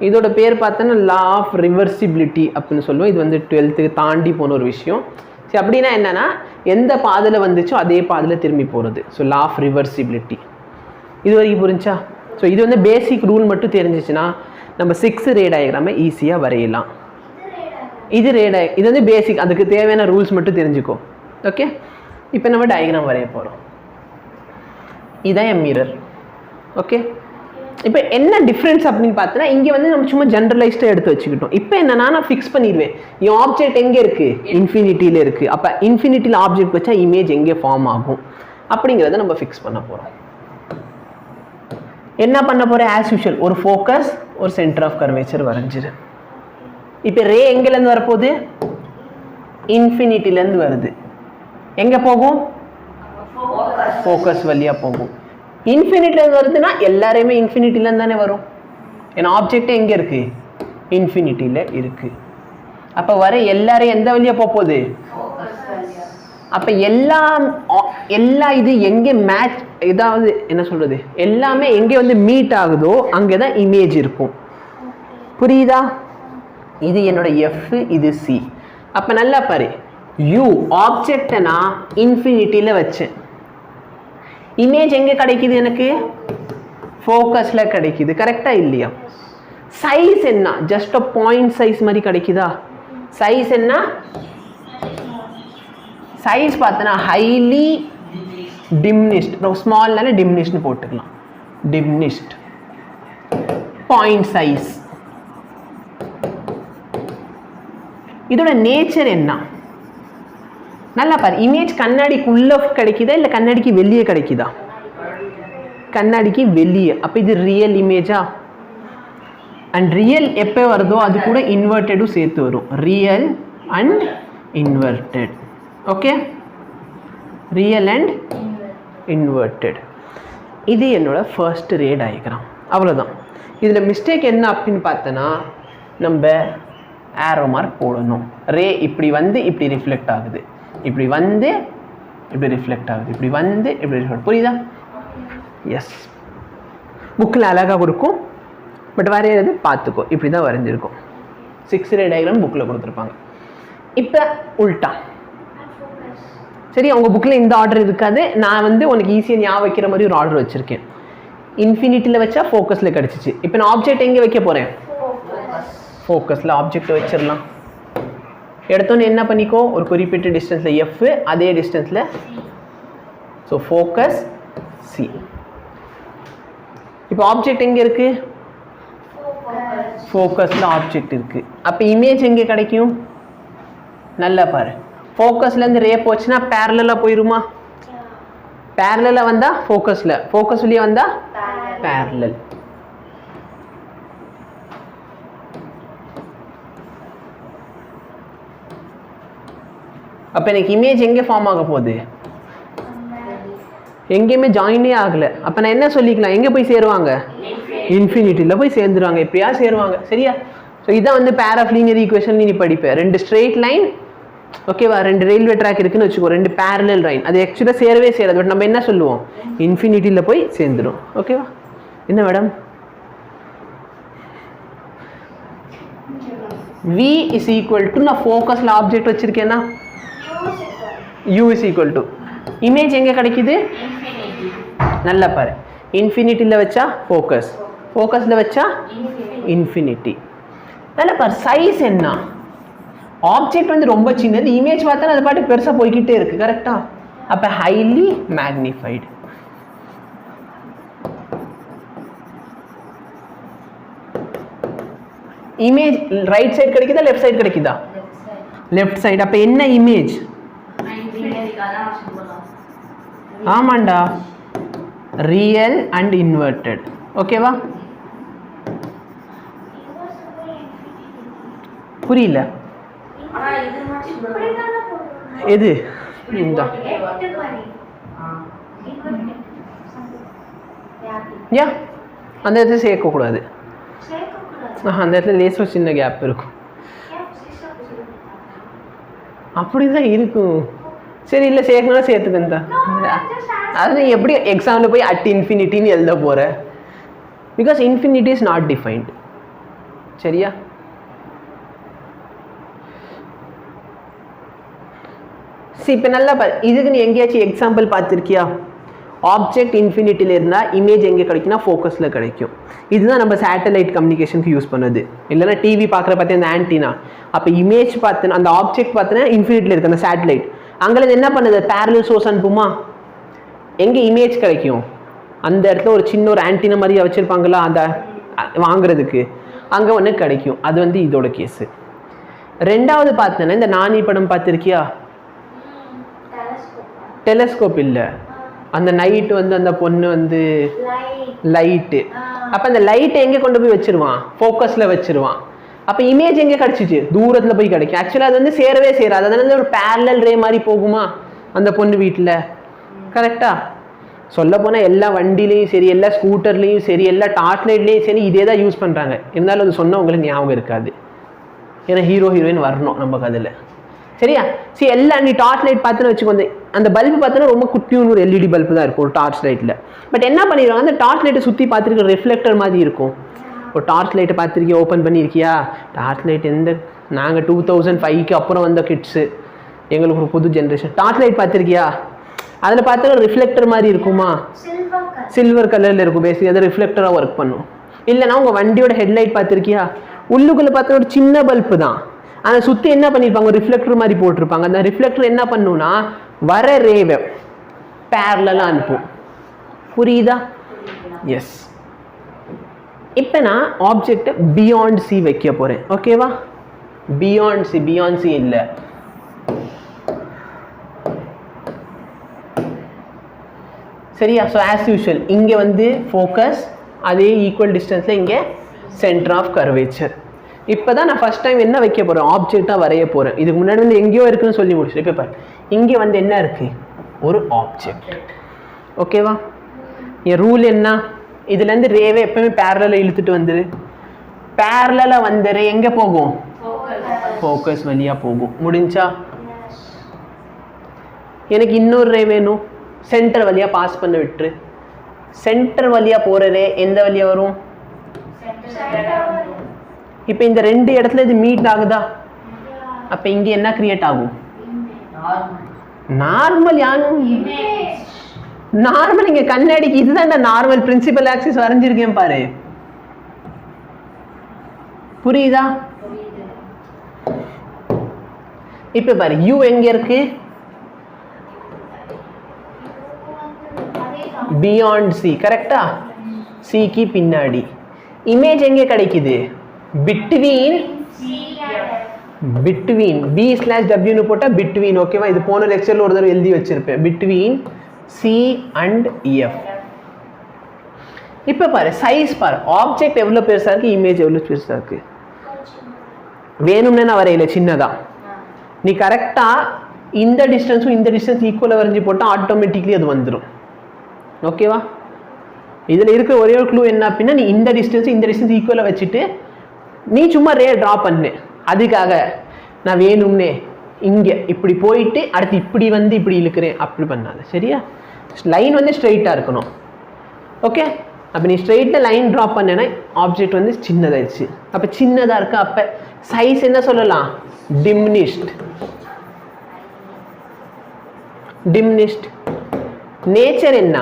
இதோட பேர் பார்த்தோன்னா லா ஆஃப் ரிவர்சிபிலிட்டி அப்படின்னு சொல்லுவோம். இது வந்து 12th தாண்டி போன ஒரு விஷயம். சரி, அப்படின்னா என்னன்னா எந்த பாதையில் வந்துச்சோ அதே பாதையில் திரும்பி போகிறது. ஸோ லா ஆஃப் ரிவர்சிபிலிட்டி இது வரைக்கும் புரிஞ்சா? ஸோ இது வந்து பேசிக் ரூல் மட்டும் தெரிஞ்சிச்சுன்னா நம்ம 6 ரே டயக்ராமை ஈஸியாக வரையலாம். இது இது வந்து பேசிக், அதுக்கு தேவையான ரூல்ஸ் மட்டும் தெரிஞ்சுக்கோ. ஓகே, இப்போ நம்ம டயக்ராம் வரைய போகிறோம். இதுதான் என் மிரர். ஓகே, இப்போ என்ன டிஃப்ரென்ஸ் அப்படின்னு பார்த்தோன்னா, இங்கே வந்து நம்ம சும்மா ஜென்ரலைஸ்டாக எடுத்து வச்சுக்கிட்டோம். இப்போ என்னன்னா நான் ஃபிக்ஸ் பண்ணிடுவேன், என் ஆப்ஜெக்ட் எங்கே இருக்குது, இன்ஃபினிட்டியில் இருக்குது. அப்போ இன்ஃபினிட்டியில் ஆப்ஜெக்ட் வச்சா இமேஜ் எங்கே ஃபார்ம் ஆகும் அப்படிங்கிறத நம்ம ஃபிக்ஸ் பண்ண போகிறோம். என்ன பண்ண போகிறேன்? ஆஸ் யூஷுவல் ஒரு ஃபோக்கஸ், ஒரு சென்டர் ஆஃப் கர்வேச்சர் வரைஞ்சிரு. இப்போ ரே எங்கேருந்து வரப்போகுது? இன்ஃபினிட்டிலேருந்து வருது. எங்கே போகும்? ஃபோக்கஸ் வழியாக போகும். இன்ஃபினிட்டிலேருந்து வருதுன்னா எல்லாரையுமே இன்ஃபினிட்டிலேருந்து தானே வரும். ஏன்னா ஆப்ஜெக்ட் எங்கே இருக்குது? இன்ஃபினிட்டியில் இருக்குது. அப்போ வர எல்லாரையும் எந்த வழியாக போகுது? அப்போ எல்லா இது எங்கே மேட்ச், ஏதாவது என்ன சொல்கிறது, எல்லாமே எங்கே வந்து மீட் ஆகுதோ அங்கே தான் இமேஜ் இருக்கும். புரியுதா? இது என்னோட எஃப், இது சி. அப்போ நல்லா பாரு, யூ ஆப்ஜெக்டை நான் இன்ஃபினிட்டியில் வச்சேன். இமேஜ் எங்கே கிடைக்குது எனக்கு? ஃபோக்கஸில் கிடைக்குது. கரெக்டாக இல்லையா? சைஸ் என்ன? ஜஸ்ட் பாயிண்ட் சைஸ் மாதிரி கிடைக்குதா? சைஸ் என்ன? சைஸ் பார்த்தனா ஹைலி டிம்னிஷ்ட், ஸ்மால்னால டிம்னிஷ்ட்னு போட்டுக்கலாம். Diminished point size. இதோட நேச்சர் என்ன? நல்லா பாரு. இமேஜ் கண்ணாடிக்குள்ள கிடைக்குதா இல்லை கண்ணாடிக்கு வெளியே கிடைக்குதா? கண்ணாடிக்கு வெளியே. அப்போ இது ரியல் இமேஜா? அண்ட் ரியல் எப்போ வருதோ அது கூட இன்வெர்டடும் சேர்த்து வரும். Real and inverted. Okay, real and inverted. இது என்னோட ஃபர்ஸ்ட் ரே டயக்ராம். அவ்வளோதான். இதில் மிஸ்டேக் என்ன அப்படின்னு பார்த்தோன்னா, நம்ம ஆரோ மார்க் போடணும். ரே இப்படி வந்து இப்படி ரிஃப்ளெக்ட் ஆகுது, இப்படி வந்து இப்படி ரிஃப்ளெக்ட் ஆகுது, இப்படி வந்து இப்படி ரிஃப்ளெக்ட். புரியுதா? எஸ், புக்கில் அழகாக கொடுக்கும், பட் வரைகிறது பார்த்துக்கோ. இப்படி தான் வரைஞ்சிருக்கும். 6 ரே டயக்ராம் புக்கில் கொடுத்துருப்பாங்க. இப்போ உல்ட்டா. சரி, உங்கள் புக்கில் இந்த ஆர்டர் இருக்காது. நான் வந்து உனக்கு ஈஸியாக ஞாபகம் வைக்கிற மாதிரி ஒரு ஆர்டர் வச்சுருக்கேன். இன்ஃபினிட்டியில் வச்சா ஃபோக்கஸில் கிடச்சிச்சு. இப்போ நான் ஆப்ஜெக்ட் எங்கே வைக்க போகிறேன்? ஃபோக்கஸில் ஆப்ஜெக்ட் வச்சிடலாம். எடுத்தோன்னு என்ன பண்ணிக்கோ, ஒரு குறிப்பிட்ட டிஸ்டன்ஸில் எஃப், அதே டிஸ்டன்ஸில் ஸோ ஃபோக்கஸ் சி. இப்போ ஆப்ஜெக்ட் எங்கே இருக்குது? ஃபோக்கஸில் ஆப்ஜெக்ட் இருக்குது. அப்போ இமேஜ் எங்கே கிடைக்கும்? நல்லா பாரு. ஃபோக்கஸ்லேருந்து ரே போச்சுன்னா பேரலாக போயிடுமா? பேரலாக வந்தால் ஃபோக்கஸில், ஃபோக்கஸ்லேயே வந்தால் பேரலல். அப்போ எனக்கு இமேஜ் எங்கே ஃபார்ம் ஆக போகுது? எங்கேயுமே ஜாயினே ஆகலை. அப்போ நான் என்ன சொல்லிக்கலாம்? எங்கே போய் சேருவாங்க? இன்ஃபினிட்டியில் போய் சேர்ந்துருவாங்க. எப்படியா சேருவாங்க. சரியா? ஸோ இதான் வந்து பேர் ஆஃப் லீனியர் ஈக்குவேஷன். நீ படிப்பேன். 2 ஸ்ட்ரெயிட் லைன், ஓகேவா, 2 ரயில்வே ட்ராக் இருக்குன்னு வச்சுக்கோ, 2 பேரலல் லைன். அது ஆக்சுவலாக சேரவே சேராது. பட் நம்ம என்ன சொல்லுவோம்? இன்ஃபினிட்டியில் போய் சேர்ந்துடும். ஓகேவா? என்ன madam? V is equal to, நான் ஃபோக்கஸில் ஆப்ஜெக்ட் வச்சுருக்கேன்னா U is equal to, image எங்கே கிடைக்குது? நல்லா பாரு. இன்ஃபினிட்டியில் வச்சா ஃபோக்கஸ், ஃபோக்கஸில் வச்சா இன்ஃபினிட்டி. நல்லா பாரு. சைஸ் என்ன? ஆப்ஜெக்ட் வந்து ரொம்ப சின்னது, இமேஜ் பார்த்தா அது பாட்டு பெருசாக போய்கிட்டே இருக்குது. கரெக்டா? அப்போ highly magnified. Image right side கிடைக்குதா லெஃப்ட் சைடு கிடைக்குதா? Left side. அப்போ என்ன இமேஜ்? ஆமாண்டா, ரியல் அண்ட் இன்வெர்டட். ஓகேவா? புரியல எது? யா, அந்த இடத்துல சேர்க்கக்கூடாது. அந்த இடத்துல லேசாக சின்ன கேப் இருக்கும். அப்படிதான் இருக்கும். சரி, இல்லை சேர்க்கணும் சேர்த்துக்கேன் தான். அது நீ எப்படி எக்ஸாமில் போய் அட் இன்ஃபினிட்டின்னு எழுத போகிற? Because infinity is not defined. சரியா? சரி, இப்போ நல்லா பாரு. இதுக்கு நீ எங்கேயாச்சும் எக்ஸாம்பிள் பார்த்துருக்கியா? ஆப்ஜெக்ட் இன்ஃபினிட்டியில் இருந்தால் இமேஜ் எங்கே கிடைக்குன்னா ஃபோக்கஸில் கிடைக்கும். இதுதான் நம்ம சேட்டலைட் கம்யூனிகேஷனுக்கு யூஸ் பண்ணுது. இல்லைனா டிவி பார்க்குற பார்த்தீங்கன்னா அந்த ஆன்டினா. அப்போ இமேஜ் பார்த்தீங்கன்னா அந்த ஆப்ஜெக்ட் பார்த்தீங்கன்னா இன்ஃபினிட்டியில் இருக்குது அந்த சேட்டலைட். அங்கேருந்து என்ன பண்ணுது? பேரலல் சோர்ஸ் அனுப்புமா? எங்கே இமேஜ் கிடைக்கும்? அந்த இடத்துல ஒரு சின்ன ஒரு ஆன்டினா மாதிரியா வச்சுருப்பாங்களா அந்த வாங்குறதுக்கு, அங்கே ஒன்று கிடைக்கும். அது வந்து இதோட கேஸு. ரெண்டாவது பார்த்தோன்னா இந்த நானி படம் பார்த்துருக்கியா? டெலஸ்கோப் இல்லை, அந்த நைட்டு வந்து அந்த பொண்ணு வந்து லைட்டு. அப்போ அந்த லைட்டை எங்கே கொண்டு போய் வச்சிருவான்? ஃபோக்கஸில் வச்சிருவான். அப்போ இமேஜ் எங்கே கிடச்சிச்சு? தூரத்தில் போய் கிடைக்கும். ஆக்சுவலாக அது வந்து சேரவே சேராது. அதனால ஒரு பேரலல் ரே மாதிரி போகுமா அந்த பொண்ணு வீட்டில்? கரெக்டாக சொல்ல போனால் எல்லா வண்டிலையும் சரி, எல்லா ஸ்கூட்டர்லேயும் சரி, எல்லா டார்ச் லைட்லேயும் சரி இதே தான் யூஸ் பண்ணுறாங்க. இருந்தாலும் அது சொன்னால் உங்களுக்கு ஞாபகம் இருக்காது. ஏன்னா ஹீரோ ஹீரோயின் வரணும் நம்ம கதையில். சரியா? சரி, எல்லாம் நீ டார்ச் லைட் பார்த்துன்னு வச்சுக்கோ. அந்த பல்பு பார்த்தோன்னா ரொம்ப குட்டியூன்னு ஒரு எல்இடி பல்பு தான் இருக்கும் ஒரு டார்ச் லைட்டில். பட் என்ன பண்ணிடுவாங்க, அந்த டார்ச் லைட்டை சுற்றி பார்த்துருக்க ரிஃப்ளெக்டர் மாதிரி இருக்கும். ஒரு டார்ச் லைட்டை பார்த்துருக்கியா? ஓப்பன் பண்ணியிருக்கியா? டார்ச் லைட் எந்த நாங்கள் 2005க்கு அப்புறம் வந்த கிட்ஸு, எங்களுக்கு ஒரு புது ஜென்ரேஷன். Torch light பார்த்துருக்கியா? அதில் பார்த்தா ரிஃப்ளெக்டர் மாதிரி இருக்குமா, சில்வர் கலரில் இருக்கும். பேசிக் அது ரிஃப்ளெக்டராக ஒர்க் பண்ணும். இல்லைனா உங்கள் வண்டியோட ஹெட்லைட் பார்த்துருக்கியா, உள்ளுக்குள்ளே பார்த்தா ஒரு சின்ன பல்பு தான், அதை சுற்றி என்ன பண்ணியிருப்பாங்க, ஒரு ரிஃப்ளெக்டர் மாதிரி போட்டிருப்பாங்க. அந்த ரிஃப்ளெக்டர் என்ன பண்ணுன்னா வர ரேவை பேரலா அனுப்பும். புரியுதா? எஸ். இப்போ நான் ஆப்ஜெக்ட் பியாண்ட் சி வைக்க போகிறேன். ஓகேவா? பியாண்ட் சி இல்லை, சரியா? ஸோ ஆஸ் யூஷுவல் இங்கே வந்து ஃபோக்கஸ், அதே ஈக்குவல் டிஸ்டன்ஸில் இங்கே சென்டர் ஆஃப் கர்வேச்சர். இப்போ தான் நான் ஃபஸ்ட் டைம் என்ன வைக்க போகிறேன், ஆப்ஜெக்டாக வரைய போகிறேன். இதுக்கு முன்னாடி வந்து எங்கேயோ இருக்குன்னு சொல்லி முடிச்சு. இப்போ பாரு, இங்கே வந்து என்ன இருக்குது, ஒரு ஆப்ஜெக்ட். ஓகேவா? என் ரூல் என்ன, இதுலேருந்து ரேவை எப்பவுமே பேரலில் இழுத்துட்டு வந்துரு. பேரலில் வந்து ரே எங்கே போகும், ஃபோக்கஸ் வழியாக போகும். முடிஞ்சா? எனக்கு இன்னொரு ரே வேணும், சென்டர் வழியாக பாஸ் பண்ண விட்டுரு. சென்டர் வழியாக போகிற ரே எந்த வழியாக வரும், இப்போ இந்த ரெண்டு இடத்துல இது மீட் ஆகுதா, அப்போ இங்கே என்ன கிரியேட் ஆகும், நார்மல். யாரும் நார்மல், இங்கே கண்ணாடிக்கு இதுதான் நார்மல். பிரின்சிபல் ஆக்சிஸ் வரைஞ்சிருக்கேன் பாரு, புரியுதா? இப்போ பாரு, யூ எங்க இருக்கு, பியாண்ட் சி, கரெக்டா? சிக்கு பின்னாடி. இமேஜ் எங்கே கிடைக்குது, பிட்வீன் B/W போட்டால் பிட்வீன். ஓகேவா? இது போன லெக்சரில் ஒரு தடவை எழுதி வச்சிருப்பேன், பிட்வீன் C and F. இப்போ பாரு, சைஸ் பாரு, ஆப்ஜெக்ட் எவ்வளோ பெருசாக இருக்குது, இமேஜ் எவ்வளோ பெருசாக இருக்குது. வேணும்னே நான் வரையில சின்னதா, நீ கரெக்டாக இந்த டிஸ்டன்ஸும் இந்த டிஸ்டன்ஸ் ஈக்குவலாக வரைஞ்சி போட்டால் ஆட்டோமேட்டிக்லி அது வந்துடும். ஓகேவா? இதில் இருக்கிற ஒரே ஒரு க்ளூ என்ன அப்படின்னா, நீ இந்த டிஸ்டன்ஸ் இந்த டிஸ்டன்ஸ் ஈக்குவலாக வச்சுட்டு நீ சும்மா ரே ட்ரா பண்ணு. அதுக்காக நான் வேணும்னே இங்கே இப்படி போயிட்டு அடுத்து இப்படி வந்து இப்படி இழுக்கிறேன், அப்படி பண்ணாது. சரியா? லைன் வந்து ஸ்ட்ரைட்டாக இருக்கணும். ஓகே? அப்போ நீ ஸ்ட்ரைட்டில் லைன் ட்ரா பண்ணேன்னா ஆப்ஜெக்ட் வந்து சின்னதாகிடுச்சு. அப்போ சின்னதாக இருக்கு, அப்போ சைஸ் என்ன சொல்லலாம், டிமினிஷ்ட். நேச்சர் என்ன,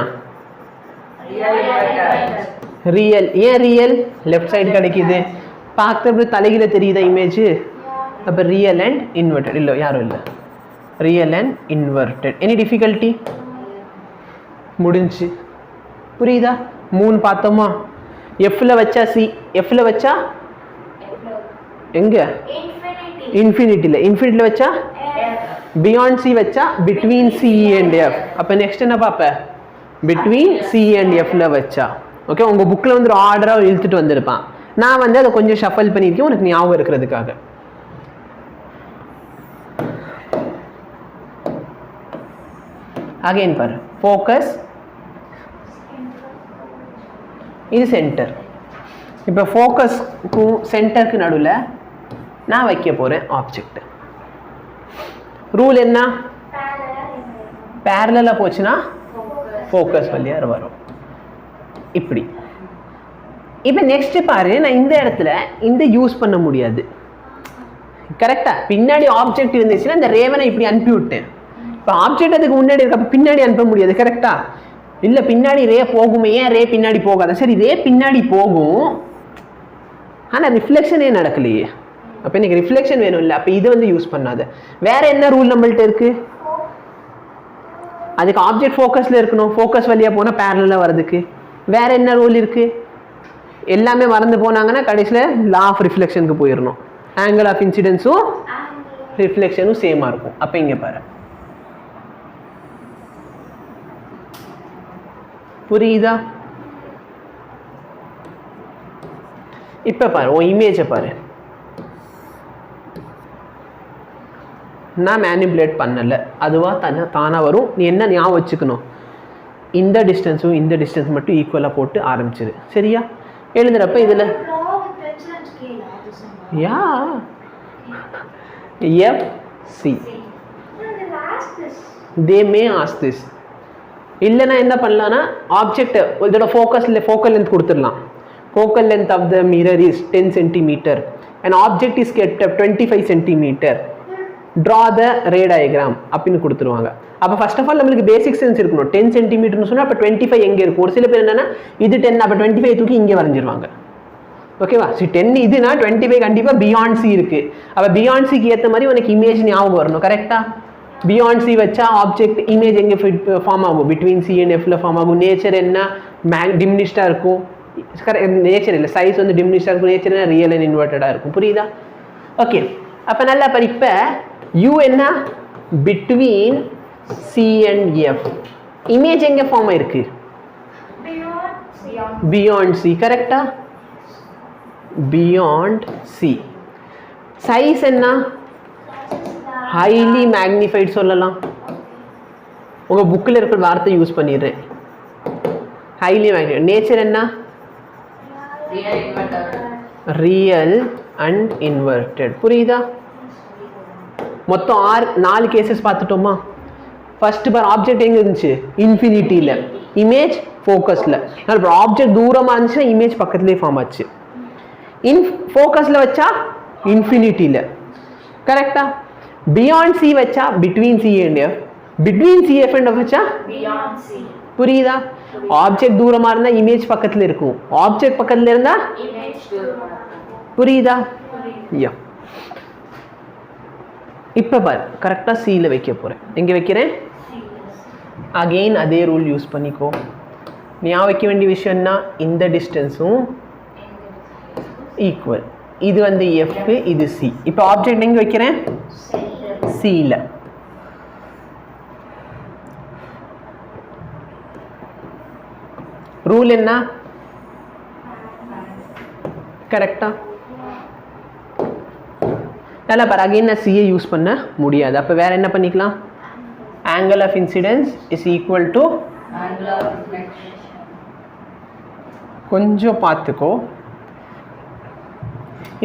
ரியல். ஏன் ரியல், லெஃப்ட் சைடு கிடைக்குது, பார்க்குறது தலைகீழ தெரியுதா இமேஜ். அப்போ ரியல் அண்ட் இன்வெர்டட். இல்லை யாரும் இல்லை, real and inverted. Any difficulty? முடிஞ்சு. புரியுதா? 3 பார்த்தோமா? எஃப்ல வச்சா சி, எஃப்ல வச்சா எங்க, இன்ஃபினிட்டியில். இன்ஃபினிட்டியில் வச்சா பியாண்ட் சி, வச்சா பிட்வீன் சி அண்ட் எஃப். அப்போ நெக்ஸ்ட் என்ன பார்ப்பேன், பிட்வீன் சி அண்ட் எஃப்ல வச்சா. ஓகே? உங்கள் புக்கில் வந்து ஒரு ஆர்டராக இழுத்துட்டு வந்திருப்பான், நான் வந்து அதை கொஞ்சம் ஷஃபல் பண்ணியிருக்கேன் உனக்கு ஞாபகம் இருக்கிறதுக்காக. அகைன் பாரு, ஃபோக்கஸ், இது சென்டர். இப்போ ஃபோக்கஸ்க்கும் சென்டருக்கு நடுவில் நான் வைக்க போகிறேன் ஆப்ஜெக்ட். ரூல் என்ன, பேரலாக போச்சுன்னா ஃபோக்கஸ் வழியாக வரும். இப்படி. இப்போ நெக்ஸ்ட் பாரு, நான் இந்த இடத்துல இந்த யூஸ் பண்ண முடியாது. கரெக்டா? பின்னாடி ஆப்ஜெக்ட் இருந்துச்சுன்னா இந்த ரேவனை இப்படி அனுப்பி விட்டேன். இப்போ ஆப்ஜெக்ட் அதுக்கு முன்னாடி இருக்க, பின்னாடி அனுப்ப முடியாது. கரெக்டா? இல்லை, பின்னாடி ரே போகுமே, ஏன் ரே பின்னாடி போகாத? சரி, ரே பின்னாடி போகும், ஆனால் ரிஃப்ளெக்ஷனே நடக்கலையே. அப்போ எனக்கு ரிஃப்ளெக்ஷன் வேணும் இல்லை, அப்போ இதை வந்து யூஸ் பண்ணாத. வேற என்ன ரூல் நம்மள்ட்ட இருக்கு, அதுக்கு ஆப்ஜெக்ட் ஃபோக்கஸில் இருக்கணும், ஃபோக்கஸ் வழியாக போனால் பேரலாக வர்றதுக்கு. வேற என்ன ரூல் இருக்கு, எல்லாமே மறந்து போனாங்கன்னா கடைசியில் லா ஆஃப் ரிஃப்ளெக்ஷனுக்கு போயிடணும். ஆங்கிள் ஆஃப் இன்சிடென்ஸும் ரிஃப்ளெக்ஷனும் சேமாக இருக்கும். அப்போ இங்கே பாரு, புரியுதா? இப்போ பாரு, உன் இமேஜை பாரு, நான் மேனிபுலேட் பண்ணலை, அதுவாக தானாக வரும். நீ என்ன ஞாபகம் வச்சுக்கணும், இந்த டிஸ்டன்ஸும் இந்த டிஸ்டன்ஸ் மட்டும் ஈக்குவலாக போட்டு ஆரம்பிச்சிரு. சரியா? எழுதுறப்ப இதில் யா FC they may ask this. இல்லைன்னா என்ன பண்ணலான்னா ஆப்ஜெக்ட் இதோட ஃபோக்கல் லென்த் கொடுத்துடலாம். Focal length of the mirror is 10 cm and object is kept at 25 cm. Draw the ray diagram அப்படின்னு கொடுத்துருவாங்க. அப்போ ஃபர்ஸ்ட் ஆஃப் ஆல் நம்மளுக்கு பேசிக் சென்ஸ் இருக்கணும். 10 சென்டிமீட்டர்னு சொன்னால் அப்போ 25 எங்கே இருக்கும்? ஒரு சில பேர் என்னன்னா இது 10 அப்போ 25 தூக்கி இங்கே வரைஞ்சிருவாங்க. ஓகேவா? சி 10 இதுனா 25 கண்டிப்பாக பியாண்ட் சி இருக்கு. அப்போ பியாண்ட் சிக்கு ஏற்ற மாதிரி உனக்கு இமேஜ் ஞாபகம் வரணும். கரெக்டா? பியாண்ட் சி வச்சா ஆப்ஜெக்ட் இமேஜ் எங்கே ஃபார்ம் ஆகும்? பிட்வீன் சி அண்ட் எஃப்ல ஃபார்ம் ஆகும். நேச்சர் என்ன? டிமினிஷ்டாக இருக்கும். நேச்சர் இல்லை, சைஸ் வந்து டிமினிஷ்டாக இருக்கும். நேச்சர் என்ன? ரியல் அண்ட் இன்வெர்ட்டடாக இருக்கும். புரியுதா? ஓகே, அப்போ நல்லா படிப்ப யூ என்ன? Between C and F. Image எங்கே ஃபார்ம் ஆயிருக்கு? Beyond C. கரெக்டா? Beyond C. சைஸ் என்ன? ஹைலி மேக்னிஃபைட் சொல்லலாம். உங்கள் புக்கில் இருக்கிற வார்த்தை யூஸ் பண்ணிடுறேன். Highly magnified. நேச்சர் என்ன? Real and inverted. புரியுதா? மொத்தம் 4 கேசஸ் பார்த்துட்டோமா? ஃபர்ஸ்ட் பார் ஆப்ஜெக்ட் எங்கே இருந்துச்சு? இன்ஃபினிட்டியில். இமேஜ் ஃபோக்கஸில். இப்போ ஆப்ஜெக்ட் தூரமாக இருந்துச்சுன்னா இமேஜ் பக்கத்துலேயே ஃபார்ம் ஆச்சு. ஃபோக்கஸில் வச்சா இன்ஃபினிட்டியில். கரெக்டா? பியாண்ட் சி வச்சா between C and F. Between C F and F வச்சா பியாண்ட் சி. புரியுதா? ஆப்ஜெக்ட் தூரமா இருந்தா இமேஜ் பக்கத்துல இருக்கும். ஆப்ஜெக்ட் பக்கத்துல இருந்தா இமேஜ் தூரமா இருக்கும். புரியுதா? யா. இப்ப பாரு, கரெக்டா சில வைக்க போறேன். எங்க வைக்கிறேன்? அகைன் அதே ரூல் யூஸ் பண்ணிக்கோ. நீ வைக்க வேண்டிய விஷயம்னா இந்த டிஸ்டன்ஸும் ஈக்குவல். இது வந்து எஃப், இது சி. இப்போ ஆப்ஜெக்ட் எங்க வைக்கிறேன்? சில. ரூல் என்ன? கரெக்டா? நல்லா பாரு, அகைன் நான் சியை யூஸ் பண்ண முடியாது. அப்போ வேற என்ன பண்ணிக்கலாம்? Angle of incidence is equal to கொஞ்சம் பார்த்துக்கோ.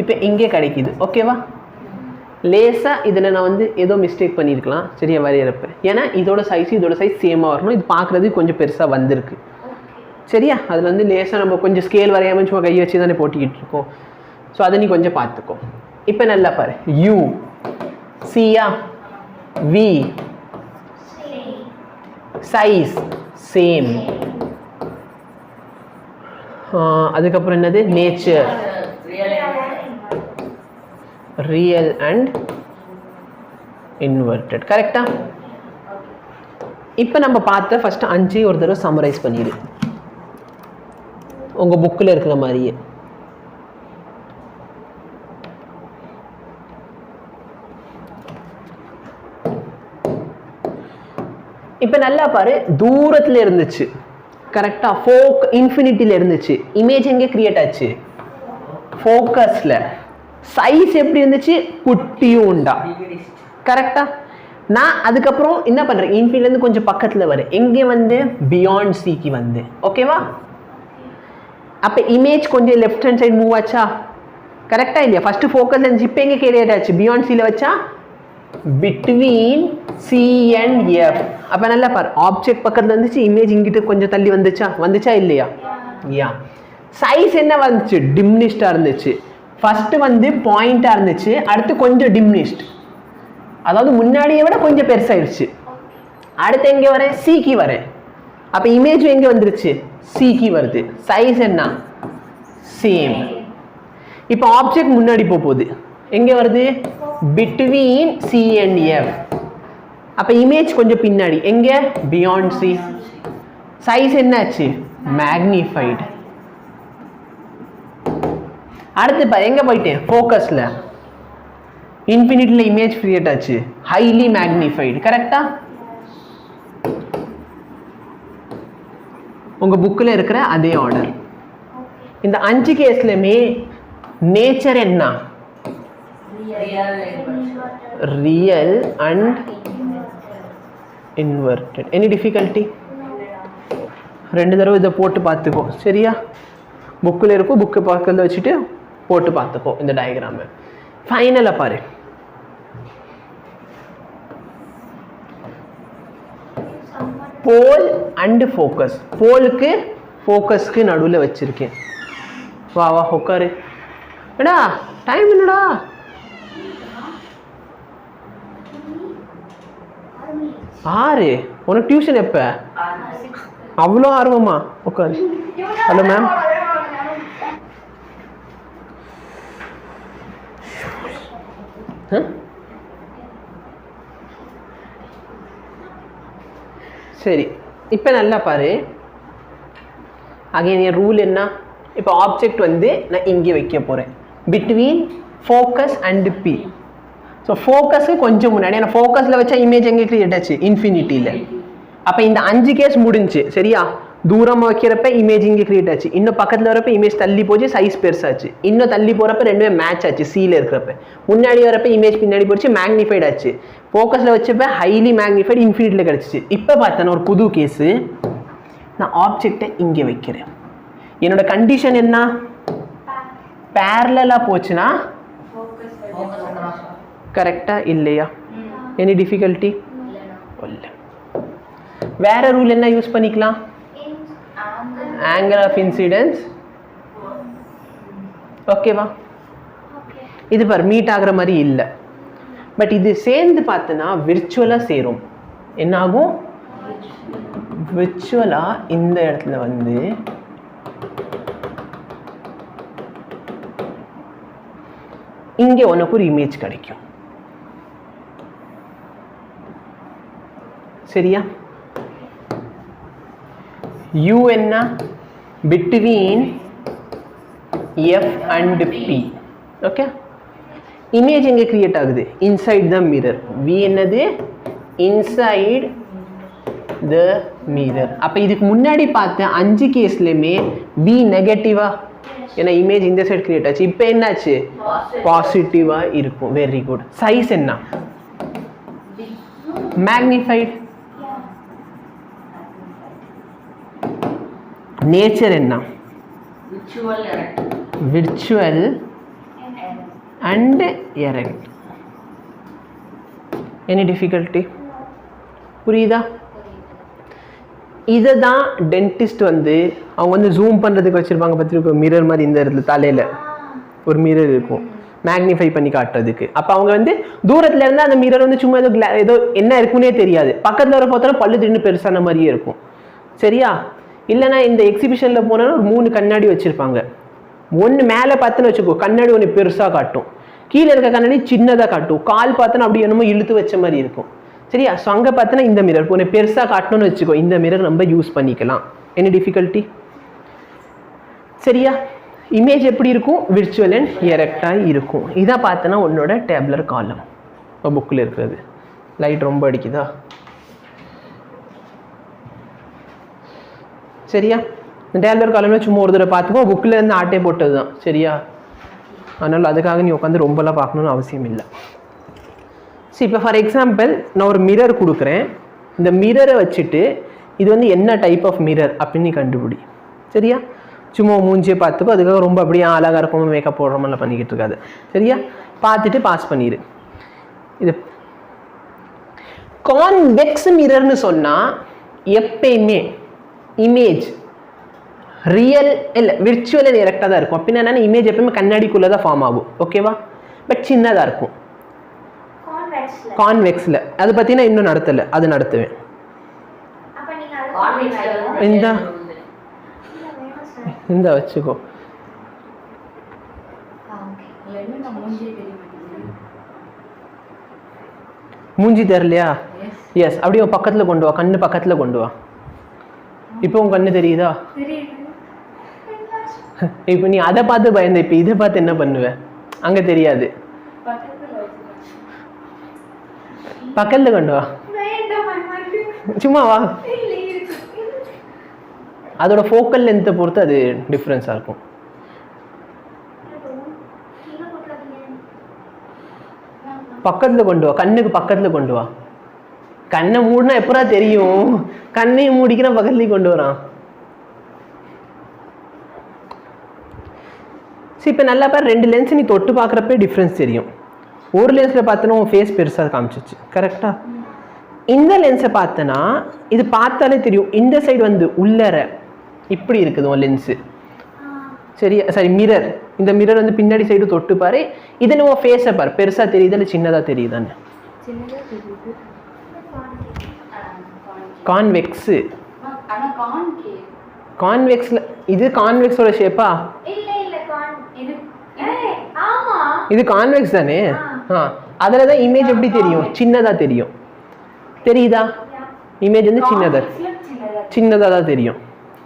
இப்போ இங்கே கிடைக்குது. ஓகேவா? லேசாக இதில் நான் வந்து ஏதோ மிஸ்டேக் பண்ணியிருக்கலாம். சரியா? வரையறப்ப ஏன்னா இதோட சைஸ் சேமாக வரணும். இது பார்க்குறது கொஞ்சம் பெருசாக வந்திருக்கு. சரியா? அதில் வந்து லேசாக நம்ம கொஞ்சம் ஸ்கேல் வரையாமல் சும்மா கையை வச்சு தானே போட்டிக்கிட்டு இருக்கோம். ஸோ அதை நீ கொஞ்சம் பார்த்துக்கோ. இப்போ நல்லா பாரு, யூ சியா, வி சைஸ் சேம். அதுக்கப்புறம் என்னது? Nature, real and inverted. கரெக்டா? இப்போ நம்ம பார்த்த ஃபர்ஸ்ட் 5 ஒரு தடவை சம்மரைஸ் பண்ணிடு உங்க புக்கில் இருக்கிற மாதிரியே. இப்போ நல்லா பாரு, தூரத்தில் இருந்துச்சு. கரெக்டா? இன்ஃபினிட்டியில் இருந்துச்சு. இமேஜ் எங்கே கிரியேட் ஆச்சு? ஃபோக்கஸில். சைஸ் எப்படி இருந்துச்சு? குட்டியும் உண்டா. கரெக்டா? நான் அதுக்கப்புறம் என்ன பண்ணுறேன்? இன்ஃபினிட்டிலேருந்து கொஞ்சம் பக்கத்தில் வரேன். எங்கே வந்து? பியாண்ட் சிக்கு வந்து. ஓகேவா? அப்போ இமேஜ் கொஞ்சம் லெஃப்ட் ஹேண்ட் சைடு மூவ் ஆச்சா? கரெக்டாக இல்லையா? ஃபஸ்ட்டு ஃபோக்கஸ் இருந்துச்சு. இப்போ எங்கே கிரியேட் ஆச்சு? பியாண்ட் சியில் வச்சா பிட்வீன் சி அண்ட் எஃப். அப்போ நல்லா பாரு, ஆப்ஜெக்ட் பக்கத்தில் இருந்துச்சு. இமேஜ் இங்கிட்டு கொஞ்சம் தள்ளி வந்துச்சா இல்லையா? யா. சைஸ் என்ன வந்துச்சு? டிமினிஷ்டாக இருந்துச்சு. ஃபர்ஸ்ட் வந்து பாயிண்டாக இருந்துச்சு, அடுத்து கொஞ்சம் டிமினிஷ்ட், அதாவது முன்னாடியை விட கொஞ்சம் பெருசாகிடுச்சு. அடுத்து எங்கே வரேன்? சிக்கு வரேன். அப்போ இமேஜ் எங்கே வந்துருச்சு? சிக்கு வருது. சைஸ் என்ன? சேம். இப்போ ஆப்ஜெக்ட் முன்னாடி போகுது. எங்கே வருது? Between C and F. அப்போ இமேஜ் கொஞ்சம் பின்னாடி. எங்கே? Beyond C. சைஸ் என்னாச்சு? மேக்னிஃபைடு. அடுத்து பாரு, எங்கே போயிட்டேன்? ஃபோக்கஸில். இன்ஃபினிட்டியில் இமேஜ் கிரியேட் ஆச்சு. Highly magnified. கரெக்டா? உங்கள் புக்கில் இருக்கிற அதே ஆர்டர். இந்த 5 கேஸ்லையுமே நேச்சர் என்ன? Real and inverted. Any difficulty? 2 தடவை இதை போட்டு பார்த்துக்கோ. சரியா? புக்கில் இருக்கும், புக்கு பக்கத்தில் வச்சுட்டு போட்டு பார்த்துக்கோ இந்த டயக்ராமை. ஃபைனலாக பாரு, போல் அண்ட் ஃபோக்கஸ். போலுக்கு ஃபோக்கஸ்க்கு நடுவில் வச்சிருக்கேன். வா வா உட்காரு. என்னடா டைம் என்னடா? 6 உனக்கு டியூஷன் எப்போ? அவ்வளோ ஆர்வமா? உட்காரு. Hello ma'am. சரி, இப்போ நல்லா பாரு. அகைன் என் ரூல் என்ன? இப்போ ஆப்ஜெக்ட் வந்து நான் இங்கே வைக்க போகிறேன் between focus and P. So ஃபோக்கஸுக்கு கொஞ்சம் முன்னாடி, ஏன்னா ஃபோக்கஸில் வச்சா இமேஜ் எங்கே கிரியேட் ஆச்சு? இன்ஃபினிட்டியில். அப்போ இந்த 5 கேஸ் முடிஞ்சு சரியா? தூரமாக வைக்கிறப்ப இமேஜ் இங்கே கிரியேட் ஆச்சு, இன்னும் பக்கத்தில் வரப்போ இமேஜ் தள்ளி போச்சு, சைஸ் பெருசாச்சு, இன்னும் தள்ளி போகிறப்ப ரெண்டுமே மேட்ச் ஆச்சு சீல இருக்கிறப்ப, முன்னாடி வரப்ப இமேஜ் பின்னாடி போச்சு, மேக்னிஃபைட் ஆச்சு, ஃபோக்கஸில் வச்சப்ப ஹைலி மேக்னிஃபைட் இன்ஃபினிட்டியில் கிடச்சிச்சு. இப்போ பார்த்தேன்னா ஒரு புது கேஸு, நான் ஆப்ஜெக்டை இங்கே வைக்கிறேன். என்னோட கண்டிஷன் என்ன? பேரலாக போச்சுன்னா கரெக்டாக இல்லையா? எனி டிஃபிகல்ட்டி இல்லை. வேற ரூல் என்ன யூஸ் பண்ணிக்கலாம்? Angle of incidence. ஓகேவா? இது பார் மீட் ஆகிற மாதிரி இல்லை. பட் இது சேர்ந்து பார்த்தனா விர்ச்சுவலாக சேரும். என்ன ஆகும்? விர்ச்சுவலாக இந்த இடத்துல வந்து இங்கே உனக்கு ஒரு இமேஜ் கிடைக்கும். சரியா? U என்ன? Between F and P. Okay, image எங்கே கிரியேட் ஆகுது? Inside the mirror. V என்னது? Inside the mirror. அப்போ இதுக்கு முன்னாடி பார்த்த 5 கேஸ்லையுமே V நெகட்டிவா, ஏன்னா இமேஜ் இந்த சைடு கிரியேட் ஆச்சு. இப்போ என்னாச்சு? பாசிட்டிவாக இருக்கும். Very good. சைஸ் என்ன? மேக்னிஃபைட். நேச்சர் என்ன? Virtual and erect. Any difficulty? புரியுதா? இதை தான் டென்டிஸ்ட் வந்து அவங்க வந்து ஜூம் பண்ணுறதுக்கு வச்சுருப்பாங்க. பார்த்துருக்கோம், மிரர் மாதிரி இந்த இடத்துல தலையில் ஒரு மிரர் இருக்கும் மேக்னிஃபை பண்ணி காட்டுறதுக்கு. அப்போ அவங்க வந்து தூரத்தில் இருந்தால் அந்த மிரர் வந்து சும்மா ஏதோ என்ன இருக்குன்னே தெரியாது, பக்கத்தில் வர பார்த்தோன்னா பல்லு திடீர்னு பெருசான மாதிரியே இருக்கும். சரியா? இல்லைனா இந்த எக்ஸிபிஷனில் போனால் ஒரு 3 கண்ணாடி வச்சுருப்பாங்க. ஒன்று மேலே பார்த்துன்னு வச்சுக்கோ, கண்ணாடி ஒன்று பெருசாக காட்டும், கீழே இருக்க கண்ணாடி சின்னதாக காட்டும், கால் பார்த்தோன்னா அப்படி என்னமோ இழுத்து வச்ச மாதிரி இருக்கும். சரியா? ஸோ அங்கே பார்த்தோன்னா இந்த மிரர் ஒன்று பெருசாக காட்டணும்னு வச்சுக்கோ, இந்த மிரர் நம்ம யூஸ் பண்ணிக்கலாம். Any difficulty? சரியா? இமேஜ் எப்படி இருக்கும்? விர்ச்சுவல் அண்ட் எரக்டாக இருக்கும். இதாக பார்த்தோன்னா உன்னோட டேப்லர் காலம் இப்போ புக்கில் இருக்கிறது. லைட் ரொம்ப அடிக்குதா? சரியா? இந்த டேப்லர் காலம்னா சும்மா ஒரு தடவை பார்த்துக்கோ, புக்கில் இருந்து ஆட்டே போட்டது தான். சரியா? அதனால் அதுக்காக நீ உட்காந்து ரொம்பலாம் பார்க்கணுன்னு அவசியம் இல்லை. சரி, இப்போ ஃபார் எக்ஸாம்பிள் நான் ஒரு மிரர் கொடுக்குறேன். இந்த மிரரை வச்சுட்டு இது வந்து என்ன டைப் ஆஃப் மிரர் அப்படின்னு நீ கண்டுபிடி. சரியா? சும்மா மூஞ்சியை பார்த்துக்கோ, அதுக்காக ரொம்ப அப்படியே அழகாக இருக்கும் மேக்கப் போடுற மாதிரிலாம் பண்ணிக்கிட்டு இருக்காது. சரியா? பார்த்துட்டு பாஸ் பண்ணிடு. இது கான்வெக்ஸ் மிரர்னு சொன்னால் எப்பயுமே இமேஜ் ரியல் இல்லை விர்ச்சுவல் அண்ட் எரக்டாக தான் இருக்கும். அப்படின்னா என்னென்னா இமேஜ் எப்பயுமே கண்ணாடிக்குள்ளே தான் ஃபார்ம் ஆகும். ஓகேவா? பட் சின்னதாக இருக்கும் கான்வெக்ஸில். அது பார்த்தீங்கன்னா இன்னும் நடத்தலை, அது நடத்துவேன். இந்த வச்சுக்கோ. மூஞ்சி தெரியலையா? எஸ், அப்படியே பக்கத்தில் கொண்டு வா, கண்ணு பக்கத்தில் கொண்டு வா. இப்போ உன் கண்ணு தெரியுதா? இப்போ நீ அதை பார்த்து பயந்த, இப்போ இதை பார்த்து என்ன பண்ணுவ? அங்கே தெரியாது, பக்கத்தில் கொண்டு வா, சும்மா வா. அதோட ஃபோக்கல் லென்த்தை பொறுத்து அது டிஃப்ரென்ஸாக இருக்கும். பக்கத்தில் கொண்டு வா, கண்ணுக்கு பக்கத்தில் கொண்டு வா. கண்ணை மூடினா எப்படா தெரியும்? கண்ணையும் மூடிக்கினா பக்கத்துலேயும் கொண்டு வரான். சரி, இப்போ நல்லா பாரு, 2 லென்ஸ் நீ தொட்டு பார்க்குறப்பே டிஃப்ரென்ஸ் தெரியும். ஒரு லென்ஸில் பார்த்தோன்னா உன் ஃபேஸ் பெருசாக காமிச்சிச்சு. கரெக்டாக? இந்த லென்ஸை பார்த்தனா இது பார்த்தாலே தெரியும், இந்த சைடு வந்து உள்ளர இப்படி இருக்குது உன் லென்ஸு. சரியா? சரி, மிரர், இந்த மிரர் வந்து பின்னாடி சைடு தொட்டு பாரு. இதில் உன் ஃபேஸை பாரு, பெருசாக தெரியுதா இல்லை சின்னதாக தெரியுதான்னு? கான்வெக்ஸ். கான்வெக்ஸ்ல இது கான்வெக்ஸோட ஷேப்பா? இது கான்வெக்ஸ் தானே. அதில் தான் இமேஜ் எப்படி தெரியும்? சின்னதாக தெரியும். தெரியுதா? இமேஜ் வந்து சின்னதாக தான் தெரியும்.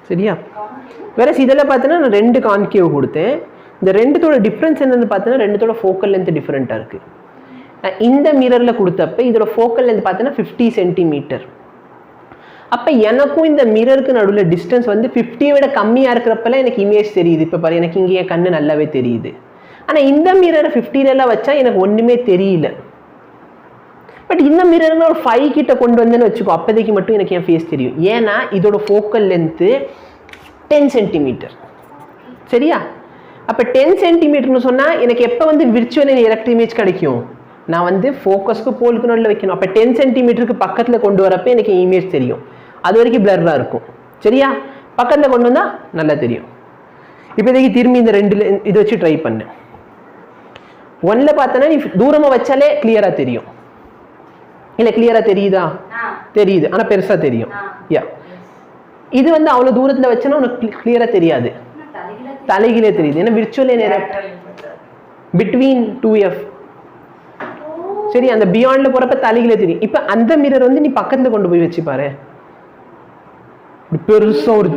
சரியா? வேற இதில் பார்த்தோன்னா நான் 2 கான்கேவ் கொடுத்தேன். இந்த ரெண்டுத்தோட டிஃப்ரென்ஸ் என்னென்னு பார்த்தோன்னா ரெண்டுத்தோட ஃபோக்கல் லென்த் டிஃப்ரெண்ட்டாக இருக்குது. இந்த மிரரில் கொடுத்தப்ப இதோட ஃபோக்கல் லென்த் பார்த்தோன்னா 50 சென்டிமீட்டர். அப்போ எனக்கும் இந்த மிரருக்கு நடுவில் டிஸ்டன்ஸ் வந்து 50 விட கம்மியாக இருக்கிறப்பெல்லாம் எனக்கு இமேஜ் தெரியுது. இப்போ பாரு, எனக்கு இங்கே என் கண்ணு நல்லாவே தெரியுது. ஆனால் இந்த மிரரை 50லலாம் வச்சா எனக்கு ஒன்றுமே தெரியல. பட் இந்த மிரரில் ஒரு 5 கிட்ட கொண்டு வந்தேன்னு வச்சுக்கோ, அப்போதைக்கு மட்டும் எனக்கு என் ஃபேஸ் தெரியும். ஏன்னா இதோட ஃபோக்கல் லென்த்து 10 சென்டிமீட்டர். சரியா? அப்போ 10 சென்டிமீட்டர்னு சொன்னால் எனக்கு எப்போ வந்து விர்ச்சுவல் எலக்ட்ரிக் இமேஜ் கிடைக்கும்? நான் வந்து ஃபோக்கஸ்க்கு போலுக்கு நடுவில் வைக்கணும். அப்போ 10 சென்டிமீட்டருக்கு பக்கத்தில் கொண்டு வரப்போ எனக்கு இமேஜ் தெரியும். அது வரைக்கும் பிளர்ராக இருக்கும். சரியா? பக்கத்தில் கொண்டு வந்தால் நல்லா தெரியும். இப்போதைக்கு திரும்பி இந்த 2 இதை வச்சு ட்ரை பண்ணு. 1ல் பார்த்தோன்னா நீ தூரமாக வச்சாலே கிளியராக தெரியும். இல்லை கிளியராக தெரியுதா? தெரியுது, ஆனால் பெருசாக தெரியும். யா, இது வந்து அவ்வளோ தூரத்தில் வச்சோன்னா உனக்கு கிளியராக தெரியாது, தலைகீழே தெரியுது. ஏன்னா விர்ச்சுவல் பிட்வீன் 2F. சரி, அந்த பியாண்ட்ல போறப்ப தலைகீழே தெரியும். இப்போ அந்த மிரர் வந்து நீ பக்கத்தில் கொண்டு போய் வச்சு பாரு, பெருசா ஒரு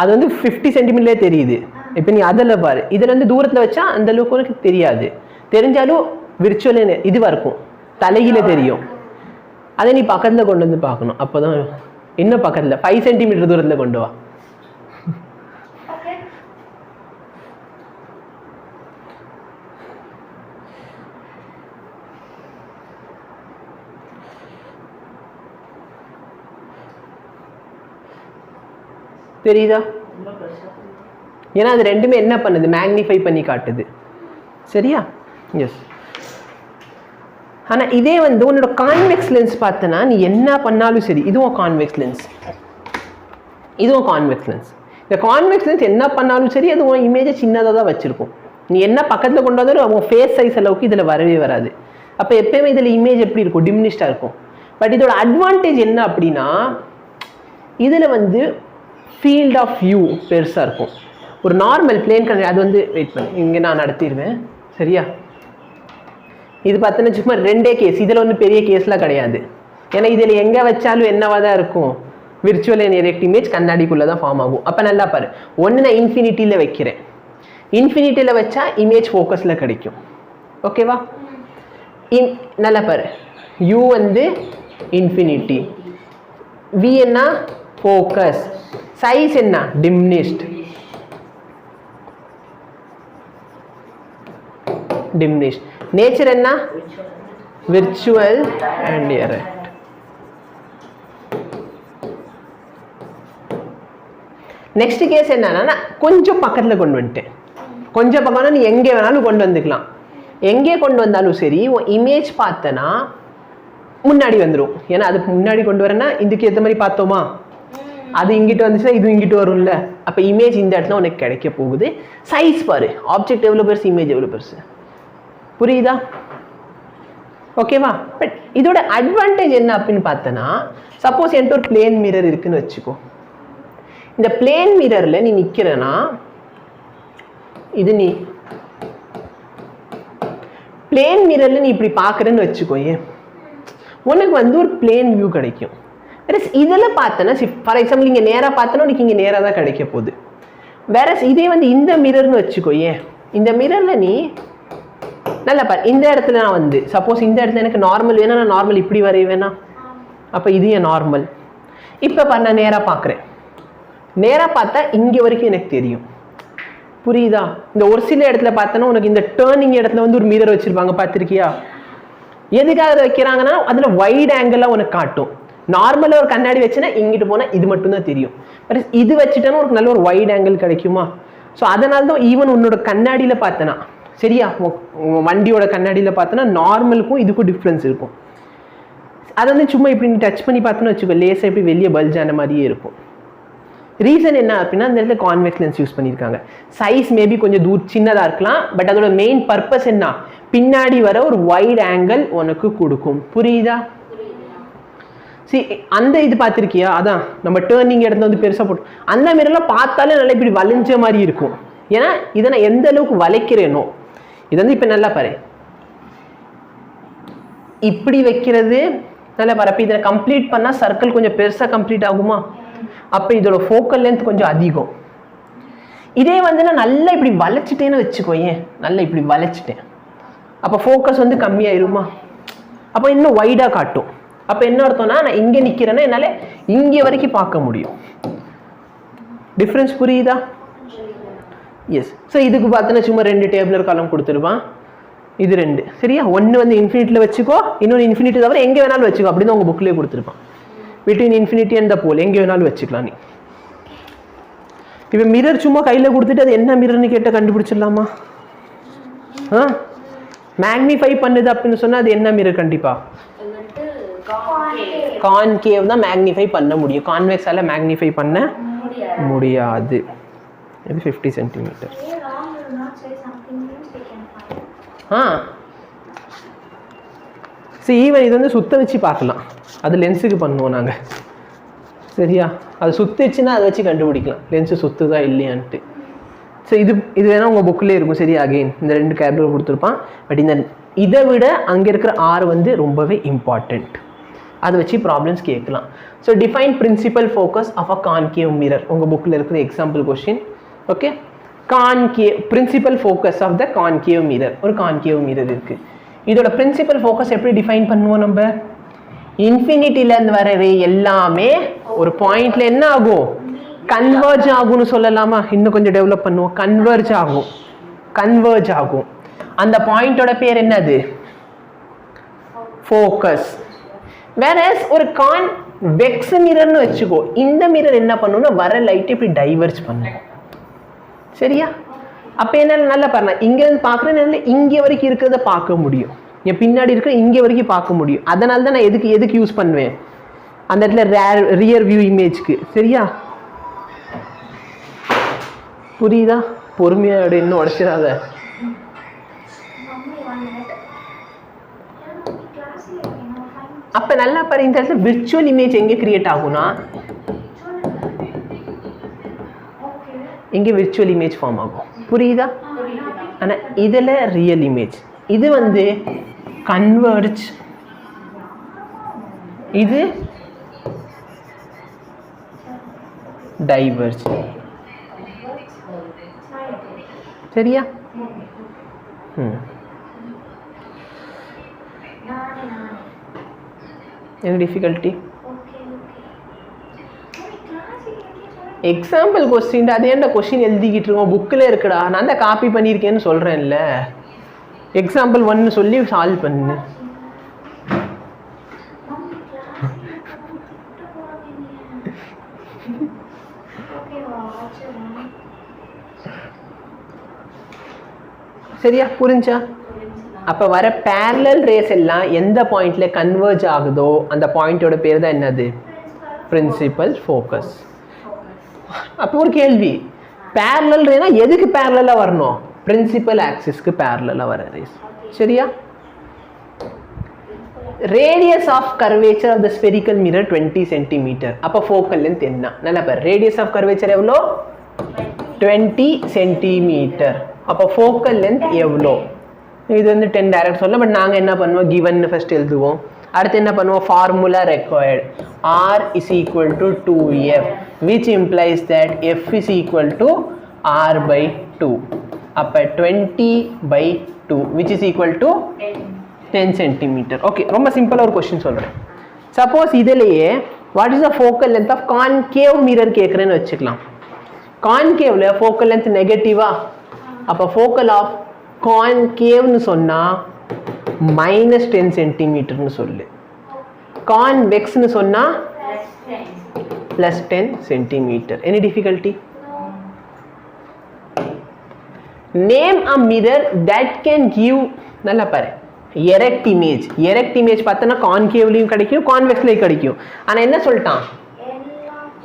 அது வந்து 50 சென்டிமீட்டர்லே தெரியுது. இப்போ நீ அதில் பாரு, இதில் வந்து தூரத்தில் வச்சா அந்த அளவுக்கு உனக்கு தெரியாது. தெரிஞ்சாலும் விர்ச்சுவல் இதுவாக இருக்கும், தலைகீழே தெரியும். அதை நீ பக்கத்தில் கொண்டு வந்து பார்க்கணும். அப்போ தான் இன்னும் பக்கத்தில் 5 சென்டிமீட்டர் தூரத்தில் கொண்டு வா. தெரியுதா? ஏன்னா அது ரெண்டுமே என்ன பண்ணுது? மேக்னிஃபை பண்ணி காட்டுது. சரியா? எஸ். ஆனால் இதே வந்து உன்னோட கான்வெக்ஸ் லென்ஸ் பார்த்தனா நீ என்ன பண்ணாலும் சரி, இதுவும் கான்வெக்ஸ் லென்ஸ், இதுவும் கான்வெக்ஸ் லென்ஸ். இந்த கான்வெக்ஸ் லென்ஸ் என்ன பண்ணாலும் சரி அது உன் இமேஜை சின்னதாக தான் வச்சுருக்கும். நீ என்ன பக்கத்தில் கொண்டு வந்தாலும் உன் ஃபேஸ் சைஸ் அளவுக்கு இதில் வரவே வராது. அப்போ எப்பயுமே இதில் இமேஜ் எப்படி இருக்கும்? டிமினிஷ்டாக இருக்கும். பட் இதோட அட்வான்டேஜ் என்ன அப்படின்னா, இதில் வந்து ஃபீல்ட் ஆஃப் வியூ பெருசாக இருக்கும். ஒரு நார்மல் பிளேன் கண்ணாடி அது வந்து வெயிட் பண்ணு, இங்கே நான் நடத்திடுவேன். சரியா? இது பார்த்தோன்னா சும்மா 2 கேஸ், இதில் ஒன்றும் பெரிய கேஸ்லாம் கிடையாது. ஏன்னா இதில் எங்கே வச்சாலும் என்னவாக தான் இருக்கும்? விர்ச்சுவல் அண்ட் எரெக்ட் இமேஜ் கண்ணாடிக்குள்ளே தான் ஃபார்ம் ஆகும். அப்போ நல்லா பாரு, ஒன்று நான் இன்ஃபினிட்டியில் வைக்கிறேன். இன்ஃபினிட்டியில் வச்சா இமேஜ் ஃபோக்கஸில் கிடைக்கும். ஓகேவா? நல்லா பாரு, யூ வந்து இன்ஃபினிட்டி, வி என்ன? ஃபோக்கஸ். சைஸ் என்ன? டிமினிஷ்ட். டிமினிஷ்ட். நேச்சர் என்ன? Virtual and erect. Next case என்னன்னா, கொஞ்சம் பக்கத்தில் கொண்டு வந்துட்டேன். கொஞ்சம் பக்கம்னா நீ எங்கே வேணாலும் கொண்டு வந்துக்கலாம். எங்கே கொண்டு வந்தாலும் சரி உன் இமேஜ் பார்த்தனா முன்னாடி வந்துடும். ஏன்னா அதுக்கு முன்னாடி கொண்டு வரேன்னா இதுக்கு ஏற்ற மாதிரி பார்த்தோமா, அது இங்கிட்டு வந்துச்சுன்னா இது இங்கிட்டு வரும்ல. அப்போ இமேஜ் இந்த இடத்துல உனக்கு கிடைக்க போகுது. சைஸ் பாரு, ஆப்ஜெக்ட் எவ்வளோ பெருசு, இமேஜ் எவ்வளோ பெருசு. புரியுதா? ஓகேவா? பட் இதோட அட்வான்டேஜ் என்ன அப்படின்னு பார்த்தனா, சப்போஸ் என்கிட்ட ஒரு பிளேன் மிரர் இருக்குன்னு வச்சுக்கோ. இந்த பிளேன் மிரரில் நீ நிற்கிறனா, இது நீ பிளேன் மிரரில் நீ இப்படி பார்க்குறேன்னு வச்சுக்கோ, ஏன் உனக்கு வந்து ஒரு பிளேன் வியூ கிடைக்கும். இதில் பார்த்தனா, ஃபார் எக்ஸாம்பிள் இங்கே நேராக பார்த்தனா உனக்கு இங்கே நேராக தான் கிடைக்க போகுது. வேற இதே வந்து இந்த மிரர்னு வச்சுக்கோ, ஏன் இந்த மிரரில் நீ நல்லா பாரு, இந்த இடத்துல நான் வந்து சப்போஸ் இந்த இடத்துல எனக்கு நார்மல் வேணா, நான் நார்மல் இப்படி வரைய வேணா, அப்போ இது என் நார்மல். இப்போ பாரு, நான் நேராக பார்க்குறேன். நேராக பார்த்தா இங்கே வரைக்கும் எனக்கு தெரியும். புரியுதா? இந்த ஒரு சில இடத்துல பார்த்தோன்னா உனக்கு இந்த டேர்னிங் இடத்துல வந்து ஒரு மிரர் வச்சுருப்பாங்க, பார்த்துருக்கியா? எதுக்காக அதை வைக்கிறாங்கன்னா அதில் வைட் ஆங்கிளாக உனக்கு காட்டும். நார்மலாக ஒரு கண்ணாடி வச்சுன்னா இங்கிட்டு போனால் இது மட்டும்தான் தெரியும். பட் இது வச்சுட்டோன்னா உனக்கு நல்ல ஒரு வைட் ஆங்கிள் கிடைக்குமா? ஸோ அதனால தான் ஈவன் உன்னோட கண்ணாடியில் பார்த்தனா, சரியா, வண்டியோட கண்ணாடியில் பார்த்தோன்னா நார்மலுக்கும் இதுக்கும் டிஃப்ரென்ஸ் இருக்கும். அதை வந்து சும்மா இப்படி நீ டச் பண்ணி பார்த்தோன்னு வச்சுக்கோ, லேசாக இப்படி வெளியே பல்ஜான மாதிரியே இருக்கும். ரீசன் என்ன அப்படின்னா அந்த இடத்துல கான்வெக்ஸ் லென்ஸ் யூஸ் பண்ணியிருக்காங்க. சைஸ் மேபி கொஞ்சம் சின்னதாக இருக்கலாம், பட் அதோட மெயின் பர்பஸ் என்ன, பின்னாடி வர ஒரு வைட் ஆங்கிள் உனக்கு கொடுக்கும். புரியுதா? சரி, அந்த இது பார்த்துருக்கியா? அதான் நம்ம டேர்னிங் இடத்துல வந்து பெருசாக போட்டு அந்த மாரிலாம் பார்த்தாலே நல்லா இப்படி வளைஞ்ச மாதிரி இருக்கும். ஏன்னா இதை நான் எந்த அளவுக்கு வளைக்கிறேனோ, இது வந்து இப்போ நல்லா பாரு, இப்படி வைக்கிறது நல்லா பாரு. அப்போ இதை கம்ப்ளீட் பண்ணால் சர்க்கிள் கொஞ்சம் பெருசாக கம்ப்ளீட் ஆகுமா? அப்போ இதோட ஃபோக்கல் லென்த் கொஞ்சம் அதிகம். இதே வந்து நான் நல்லா இப்படி வளைச்சிட்டேன்னு வச்சுக்கோ, ஏன் நல்லா இப்படி வளைச்சிட்டேன், அப்போ ஃபோக்கஸ் வந்து கம்மியாயிருமா? அப்போ இன்னும் வைடாக காட்டும். அப்போ என்ன அர்த்தம்னா, நான் இங்கே நிற்கிறேன்னா என்னால் இங்கே வரைக்கும் பார்க்க முடியும். டிஃப்ரென்ஸ் புரியுதா? எஸ். ஸோ இதுக்கு பார்த்தோன்னா சும்மா 2 டேபிளர் காலம் கொடுத்துருப்பான், இது 2 சரியா. ஒன்று வந்து இன்ஃபினிட்டியில் வச்சுக்கோ, இன்னொன்று இன்ஃபினிட்டி தவிர எங்கே வேணாலும் வச்சுக்கோ, அப்படின்னு உங்கள் புக்லேயே கொடுத்துருப்பான். பிட்வீன் இன்ஃபினிட்டி அண்ட் த போல் எங்கே வேணாலும் வச்சுக்கலாம் நீ. இப்போ மிரர் சும்மா கையில் கொடுத்துட்டு அது என்ன மிரர்னு கேட்டால் கண்டுபிடிச்சிடலாமா? மேக்னிஃபை பண்ணுது அப்படின்னு சொன்னால் அது என்ன மிரர்? கண்டிப்பாக கான்கேவ் தான் மேக்னிஃபை பண்ண முடியும், கான்வெக்ஸால மேக்னிஃபை பண்ண முடியாது. இது 50 சென்டிமீட்டர். சரி, ஈவன் இது வந்து சுத்த வச்சு பார்க்கலாம், அது லென்ஸுக்கு பண்ணுவோம் நாங்கள் சரியா. அது சுத்திச்சுன்னா அதை வச்சு கண்டுபிடிக்கலாம் லென்ஸு சுத்துதா இல்லையான்ட்டு. ஸோ இது வேணால் உங்கள் புக்கிலே இருக்கும் சரியா. அகெயின் இந்த 2 கேபிள் கொடுத்துருப்பான். பட் இந்த இதை விட அங்கே இருக்கிற R வந்து ரொம்பவே இம்பார்ட்டண்ட், அதை வச்சு ப்ராப்ளம்ஸ் கேட்கலாம். So define principal focus of a concave mirror, உங்கள் புக்கில் இருக்கிற example question. Okay, concave principal focus of the concave mirror. ஒரு கான்கேவ் மிரர் இருக்குது, இதோட பிரின்சிபல் ஃபோக்கஸ் எப்படி டிஃபைன் பண்ணுவோம் நம்ம? இன்ஃபினிட்டிலேருந்து வர ரே எல்லாமே ஒரு பாயிண்ட்ல என்ன ஆகும்? கன்வர்ஜ் ஆகும்னு சொல்லலாமா? இன்னும் கொஞ்சம் டெவலப் பண்ணுவோம். கன்வர்ஜ் ஆகும். அந்த பாயிண்டோட பேர் என்னது? ஃபோக்கஸ். வேறஸ் ஒரு கான்வெக்ஸ் மிரர்னு வச்சுக்கோ, இந்த மிரர் என்ன பண்ணும்னா வர லைட் இப்படி டைவர்ஜ் பண்ணும் சரியா. அப்போ என்ன நல்லா பாருங்க, இங்கேருந்து பார்க்குறேன் இங்கே வரைக்கும் இருக்கிறத பார்க்க முடியும், என் பின்னாடி இருக்கிற இங்கே வரைக்கும் பார்க்க முடியும். அதனால தான் நான் எதுக்கு யூஸ் பண்ணுவேன் அந்த இடத்துல ரியர் வியூ இமேஜ்க்கு சரியா. புரியுதா? பொறுமையாக இன்னும் உடச்சிடாத. அப்போ நல்லா பாரு, இந்த இடத்துல விர்ச்சுவல் இமேஜ் எங்கே கிரியேட் ஆகும்னா இங்கே விர்ச்சுவல் இமேஜ் ஃபார்ம் ஆகும். புரியுதா? ஆனால் இதில் ரியல் இமேஜ். இது வந்து கன்வர்ஜ், இது டைவர்ஜ் சரியா. என்ன டிஃபிகல்ட்டி? எக்ஸாம்பிள் கொஸ்டின் அதே என்ன கொஸ்டின் எழுதிக்கிட்டு இருக்கோம், புக்கில் இருக்குடா, நான் தான் காப்பி பண்ணியிருக்கேன்னு சொல்கிறேன்ல. எக்ஸாம்பிள் 1 சொல்லி சால்வ் பண்ணு. சரியா? புரிஞ்சா? அப்போ வர பேரலல் ரேஸ் எல்லாம் எந்த பாயிண்ட்ல கன்வர்ஜ் ஆகுதோ அந்த பாயிண்டோட பேர் தான் என்னது? Principal focus. அப்போ ஒரு கேள்வி, பேரலல் ரேனா எதுக்கு பேரலலாக வரணும்? பிரின்சிபல் ஆக்சிஸ்க்கு பேரலலாக வர ரேஸ் சரியா. Radius of curvature of the spherical mirror 20 centimetre. அப்போ ஃபோக்கல் லென்த் என்ன? நல்லா பாரு, ரேடியஸ் ஆஃப் கர்வேச்சர் எவ்வளோ? 20 சென்டிமீட்டர். அப்போ ஃபோக்கல் லென்த் எவ்வளோ? இது வந்து 10 டைரக்ட் சொல்ல, பட் நாங்கள் என்ன பண்ணுவோம், கிவன் ஃபர்ஸ்ட் எழுதுவோம். அடுத்து என்ன பண்ணுவோம், formula required R is equal to 2F which implies that F is equal to R by 2. அப்போ 20/2 which is equal to 10 centimetre. Okay, ரொம்ப சிம்பிளாக ஒரு கொஸ்டின் சொல்கிறேன். சப்போஸ் இதிலேயே what is the focal length of concave mirror கேட்குறேன்னு வச்சுக்கலாம். கான்கேவ்ல focal length நெகட்டிவா, அப்போ ஃபோக்கல் ஆஃப் கான்கேவ்னு சொன்னால் -10 சென்டிமீட்டர்னு சொல்லு. கான்வெக்ஸ்னு சொன்னால் +10 centimetre. Any difficulty? Name a mirror that can give, நல்லா பாரு, எரெக்ட் இமேஜ். எரெக்ட் இமேஜ் பார்த்தோன்னா கான்கேவ்லையும் கிடைக்கும், கான்வெக்ஸ்லையும் கிடைக்கும். ஆனால் என்ன சொல்லிட்டான்?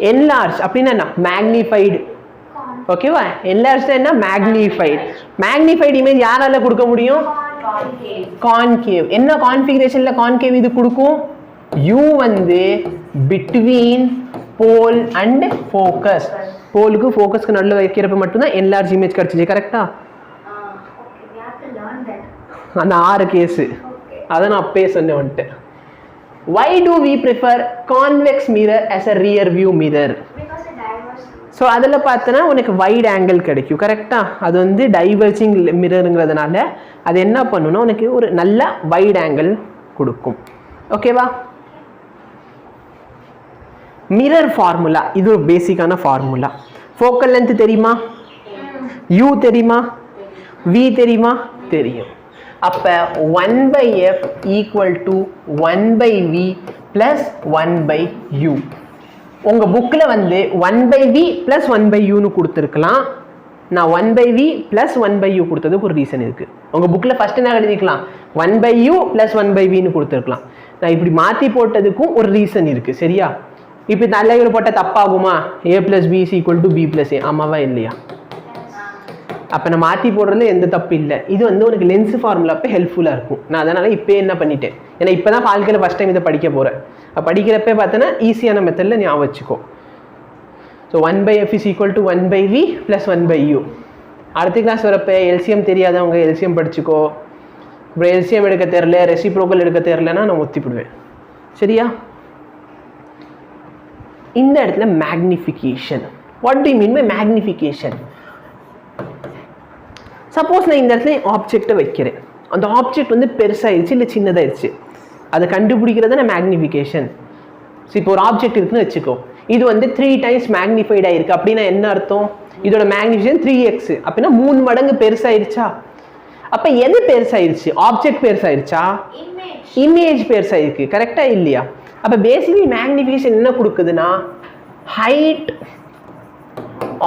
enlarge அப்படின்னா என்ன magnified ஓகேவா enlarged என்ன magnified magnified image யாரால கொடுக்க முடியும் concave என்ன கான்ஃபிகரேஷன்ல concave இது கொடுக்கும் u வந்து between pole and focus போலுக்கு ஃபோக்கஸ்க்கு நடுவுல வைக்கிறப்ப மட்டும் தான் enlarge image கிடைச்சிச்சு கரெக்ட்டா okay we have to learn that அந்த 6 கேஸ் அத நான் அப்பவே சொன்னேன் வந்துட்டேன் why do we prefer convex mirror as a rear view mirror because it diverges so அதல பார்த்தனா உனக்கு wide angle கிடைக்கும் கரெக்ட்டா அது வந்து diverging mirrorங்கிறதுனால அது என்ன பண்ணுனா உனக்கு ஒரு நல்ல wide angle கொடுக்கும் ஓகேவா mirror formula இது ஒரு பேசிக்கான ஃபார்முலா focal length தெரியுமா u தெரியுமா v தெரியுமா தெரியும் அப்ப 1/f = 1/v + 1/u உங்க புக்ல வந்து 1/v + 1/u னு கொடுத்திருக்கலாம் நான் 1/v + 1/u கொடுத்ததுக்கு ஒரு ரீசன் இருக்கு உங்க புக்ல ஃபர்ஸ்ட் என்ன எழுதிக்கலாம் 1/u + 1/v னு கொடுத்திருக்கலாம் நான் இப்படி மாத்தி போட்டதுக்கும் ஒரு ரீசன் இருக்கு சரியா இப்போ நல்ல போட்ட தப்பாகுமா a + b = b + a ஆமாவா இல்லையா அப்ப நான் மாத்தி போடுறதுல எந்த தப்பு இல்ல இது வந்து உனக்கு லென்ஸ் ஃபார்முலா அப்ப ஹெல்ப்ஃபுல்லா இருக்கும் நான் அதனால இப்போ என்ன பண்ணிட்டேன் ஏன்னா இப்பதான் வாழ்க்கையில ஃபர்ஸ்ட் டைம் இத படிக்க போறேன் படிக்கிறப்ப பார்த்தனா ஈஸியான மெத்தட்ல ஞாபகம் வச்சுக்கோ சோ 1/f = 1/v + 1/u அடுத்த கிளாஸ் வரப்ப எல்சிஎம் தெரியாதவங்க எல்சிஎம் படிச்சுக்கோ இப்போ எல்சிஎம் எடுக்க தெரியல ரெசிப்ரோக்கல் எடுக்க தெரியலனா நான் ஒத்திடுவேன் சரியா இந்த இடத்துல magnification what do you mean by magnification suppose நான் இந்த இடத்துல ஆப்ஜெக்ட்டை வைக்கிறேன் அந்த ஆப்ஜெக்ட் வந்து பெருசாயிருச்சு இல்லை சின்னதாயிருச்சு அதை கண்டுபிடிக்கிறது நான் மேக்னிஃபிகேஷன் இப்போ ஒரு ஆப்ஜெக்ட் இருக்குன்னு வச்சுக்கோ இது வந்து 3 டைம்ஸ் மேக்னிஃபைட் ஆயிருக்கு அப்படின்னா என்ன அர்த்தம் இதோட மேக்னிஃபிகேஷன் 3x அப்படின்னா 3 மடங்கு பெருசாயிருச்சா அப்ப எது பெருசாயிருச்சு ஆப்ஜெக்ட் பெருசாயிருச்சா இமேஜ் பெருசாயிருக்கு கரெக்டா இல்லையா அப்ப பேசிக்கலி மேக்னிஃபிகேஷன் என்ன கொடுக்குதுன்னா height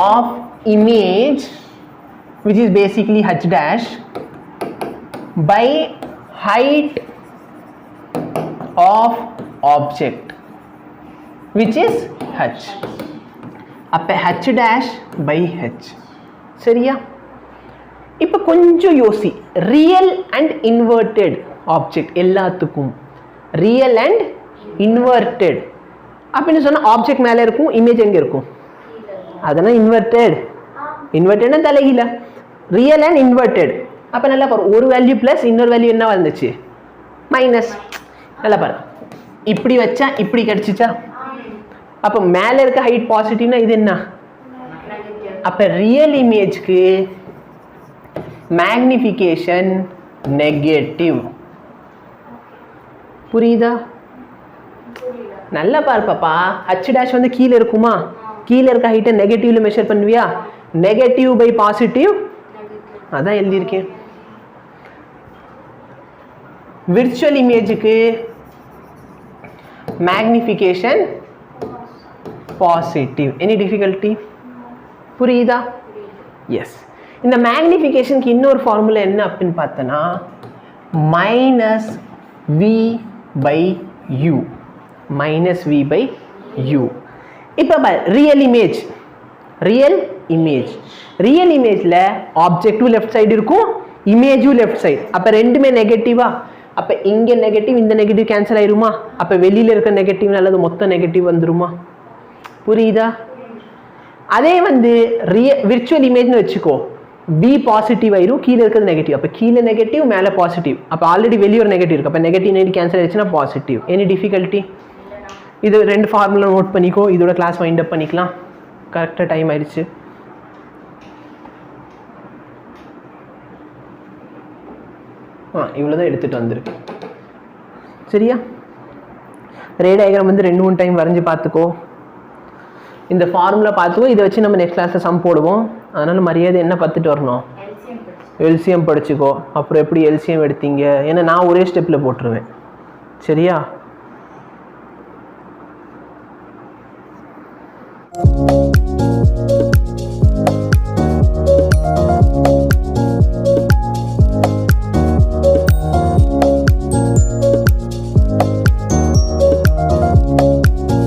of image which is basically h dash by height of object which is h அப்ப h dash by h சரியா இப்போ கொஞ்சம் யோசி ரியல் அண்ட் இன்வெர்ட்டட் ஆப்ஜெக்ட் எல்லாத்துக்கும் ரியல் அண்ட் இன்வெர்ட்டட் அப்படின்னு சொன்னா ஆப்ஜெக்ட் மேல இருக்கும் இமேஜ் எங்க இருக்கும் அதெல்லாம் இன்வெர்ட்டட்னா தலைகீழ ரியல் அண்ட் இன்வெர்ட்டட் அப்ப நல்லா பாரு ஒரு வேல்யூ பிளஸ் இன்னொரு வேல்யூ என்ன வந்துச்சு மைனஸ் நல்லா பாரு இப்படி வச்சா இப்படி கிடைச்சிச்சா அப்ப மேல இருக்க ஹைட் பாசிட்டிவ்னா இது என்ன அப்ப ரியல் இமேஜ்க்கு மேக்னிஃபிகேஷன் நெகட்டிவ் புரியுதா நல்லா பாரு பாப்பா h dash வந்து கீழ இருக்குமா கீழ இருக்க ஹைட்டை நெகட்டிவ்ல மெஷர் பண்ணுவியா நெகட்டிவ் பை பாசிட்டிவ் அதான் எழுதி இருக்கேன் விர்ச்சுவல் இமேஜுக்கு மேக்னிஃபிகேஷன் பாசிட்டிவ் எனி டிஃபிகல்ட்டி புரியுதா எஸ் இந்த மேக்னிஃபிகேஷனுக்கு இன்னொரு ஃபார்முலா என்ன அப்படின்னு பார்த்தனா -v/u இப்போ ரியல் இமேஜ்ல ஆப்ஜெக்டும் லெஃப்ட் சைடு இருக்கும் இமேஜும் லெஃப்ட் சைடு அப்ப ரெண்டுமே நெகட்டிவா அப்ப இங்க நெகட்டிவ் இந்த நெகட்டிவ் கேன்சல் ஆயிருமா அப்ப வெளியில இருக்க நெகட்டிவ் அல்லது மொத்த நெகட்டிவ் வந்துருமா புரியுதா அதே வந்து விர்ச்சுவல் இமேஜ்னு வச்சுக்கோ b பாசிட்டிவ் ஆயிரும் கீழ இருக்கிறது நெகட்டிவ் அப்ப கீழ நெகட்டிவ் மேல பாசிட்டிவ் அப்ப ஆல்ரெடி வெளிய ஒரு நெகட்டிவ் இருக்கு அப்ப நெகட்டிவ் கேன்சல் ஆயிடுச்சுனா பாசிட்டிவ் எனி டிஃபிகல்ட்டி இது ரெண்டு ஃபார்முலா நோட் பண்ணிக்கோ இதோட கிளாஸ் வைண்ட் அப் பண்ணிக்கலாம் கரெக்டா டைம் ஆயிடுச்சு இவ்வளவுதான் எடுத்துட்டு வந்திருக்கு சரியா ரே டயக்ராம் வந்து 2-3 டைம் வரைஞ்சு பார்த்துக்கோ இந்த ஃபார்முலா பார்த்துக்கோ இதை வச்சு நம்ம நெக்ஸ்ட் கிளாஸ்ல சம் போடுவோம் அதனால மரியாதை என்ன பார்த்துட்டு வரணும் எல்சிஎம் படிச்சுக்கோ அப்புறம் எப்படி எல்சிஎம் எடுத்தீங்க ஏன்னா நான் ஒரே ஸ்டெப்ல போட்டுருவேன் சரியா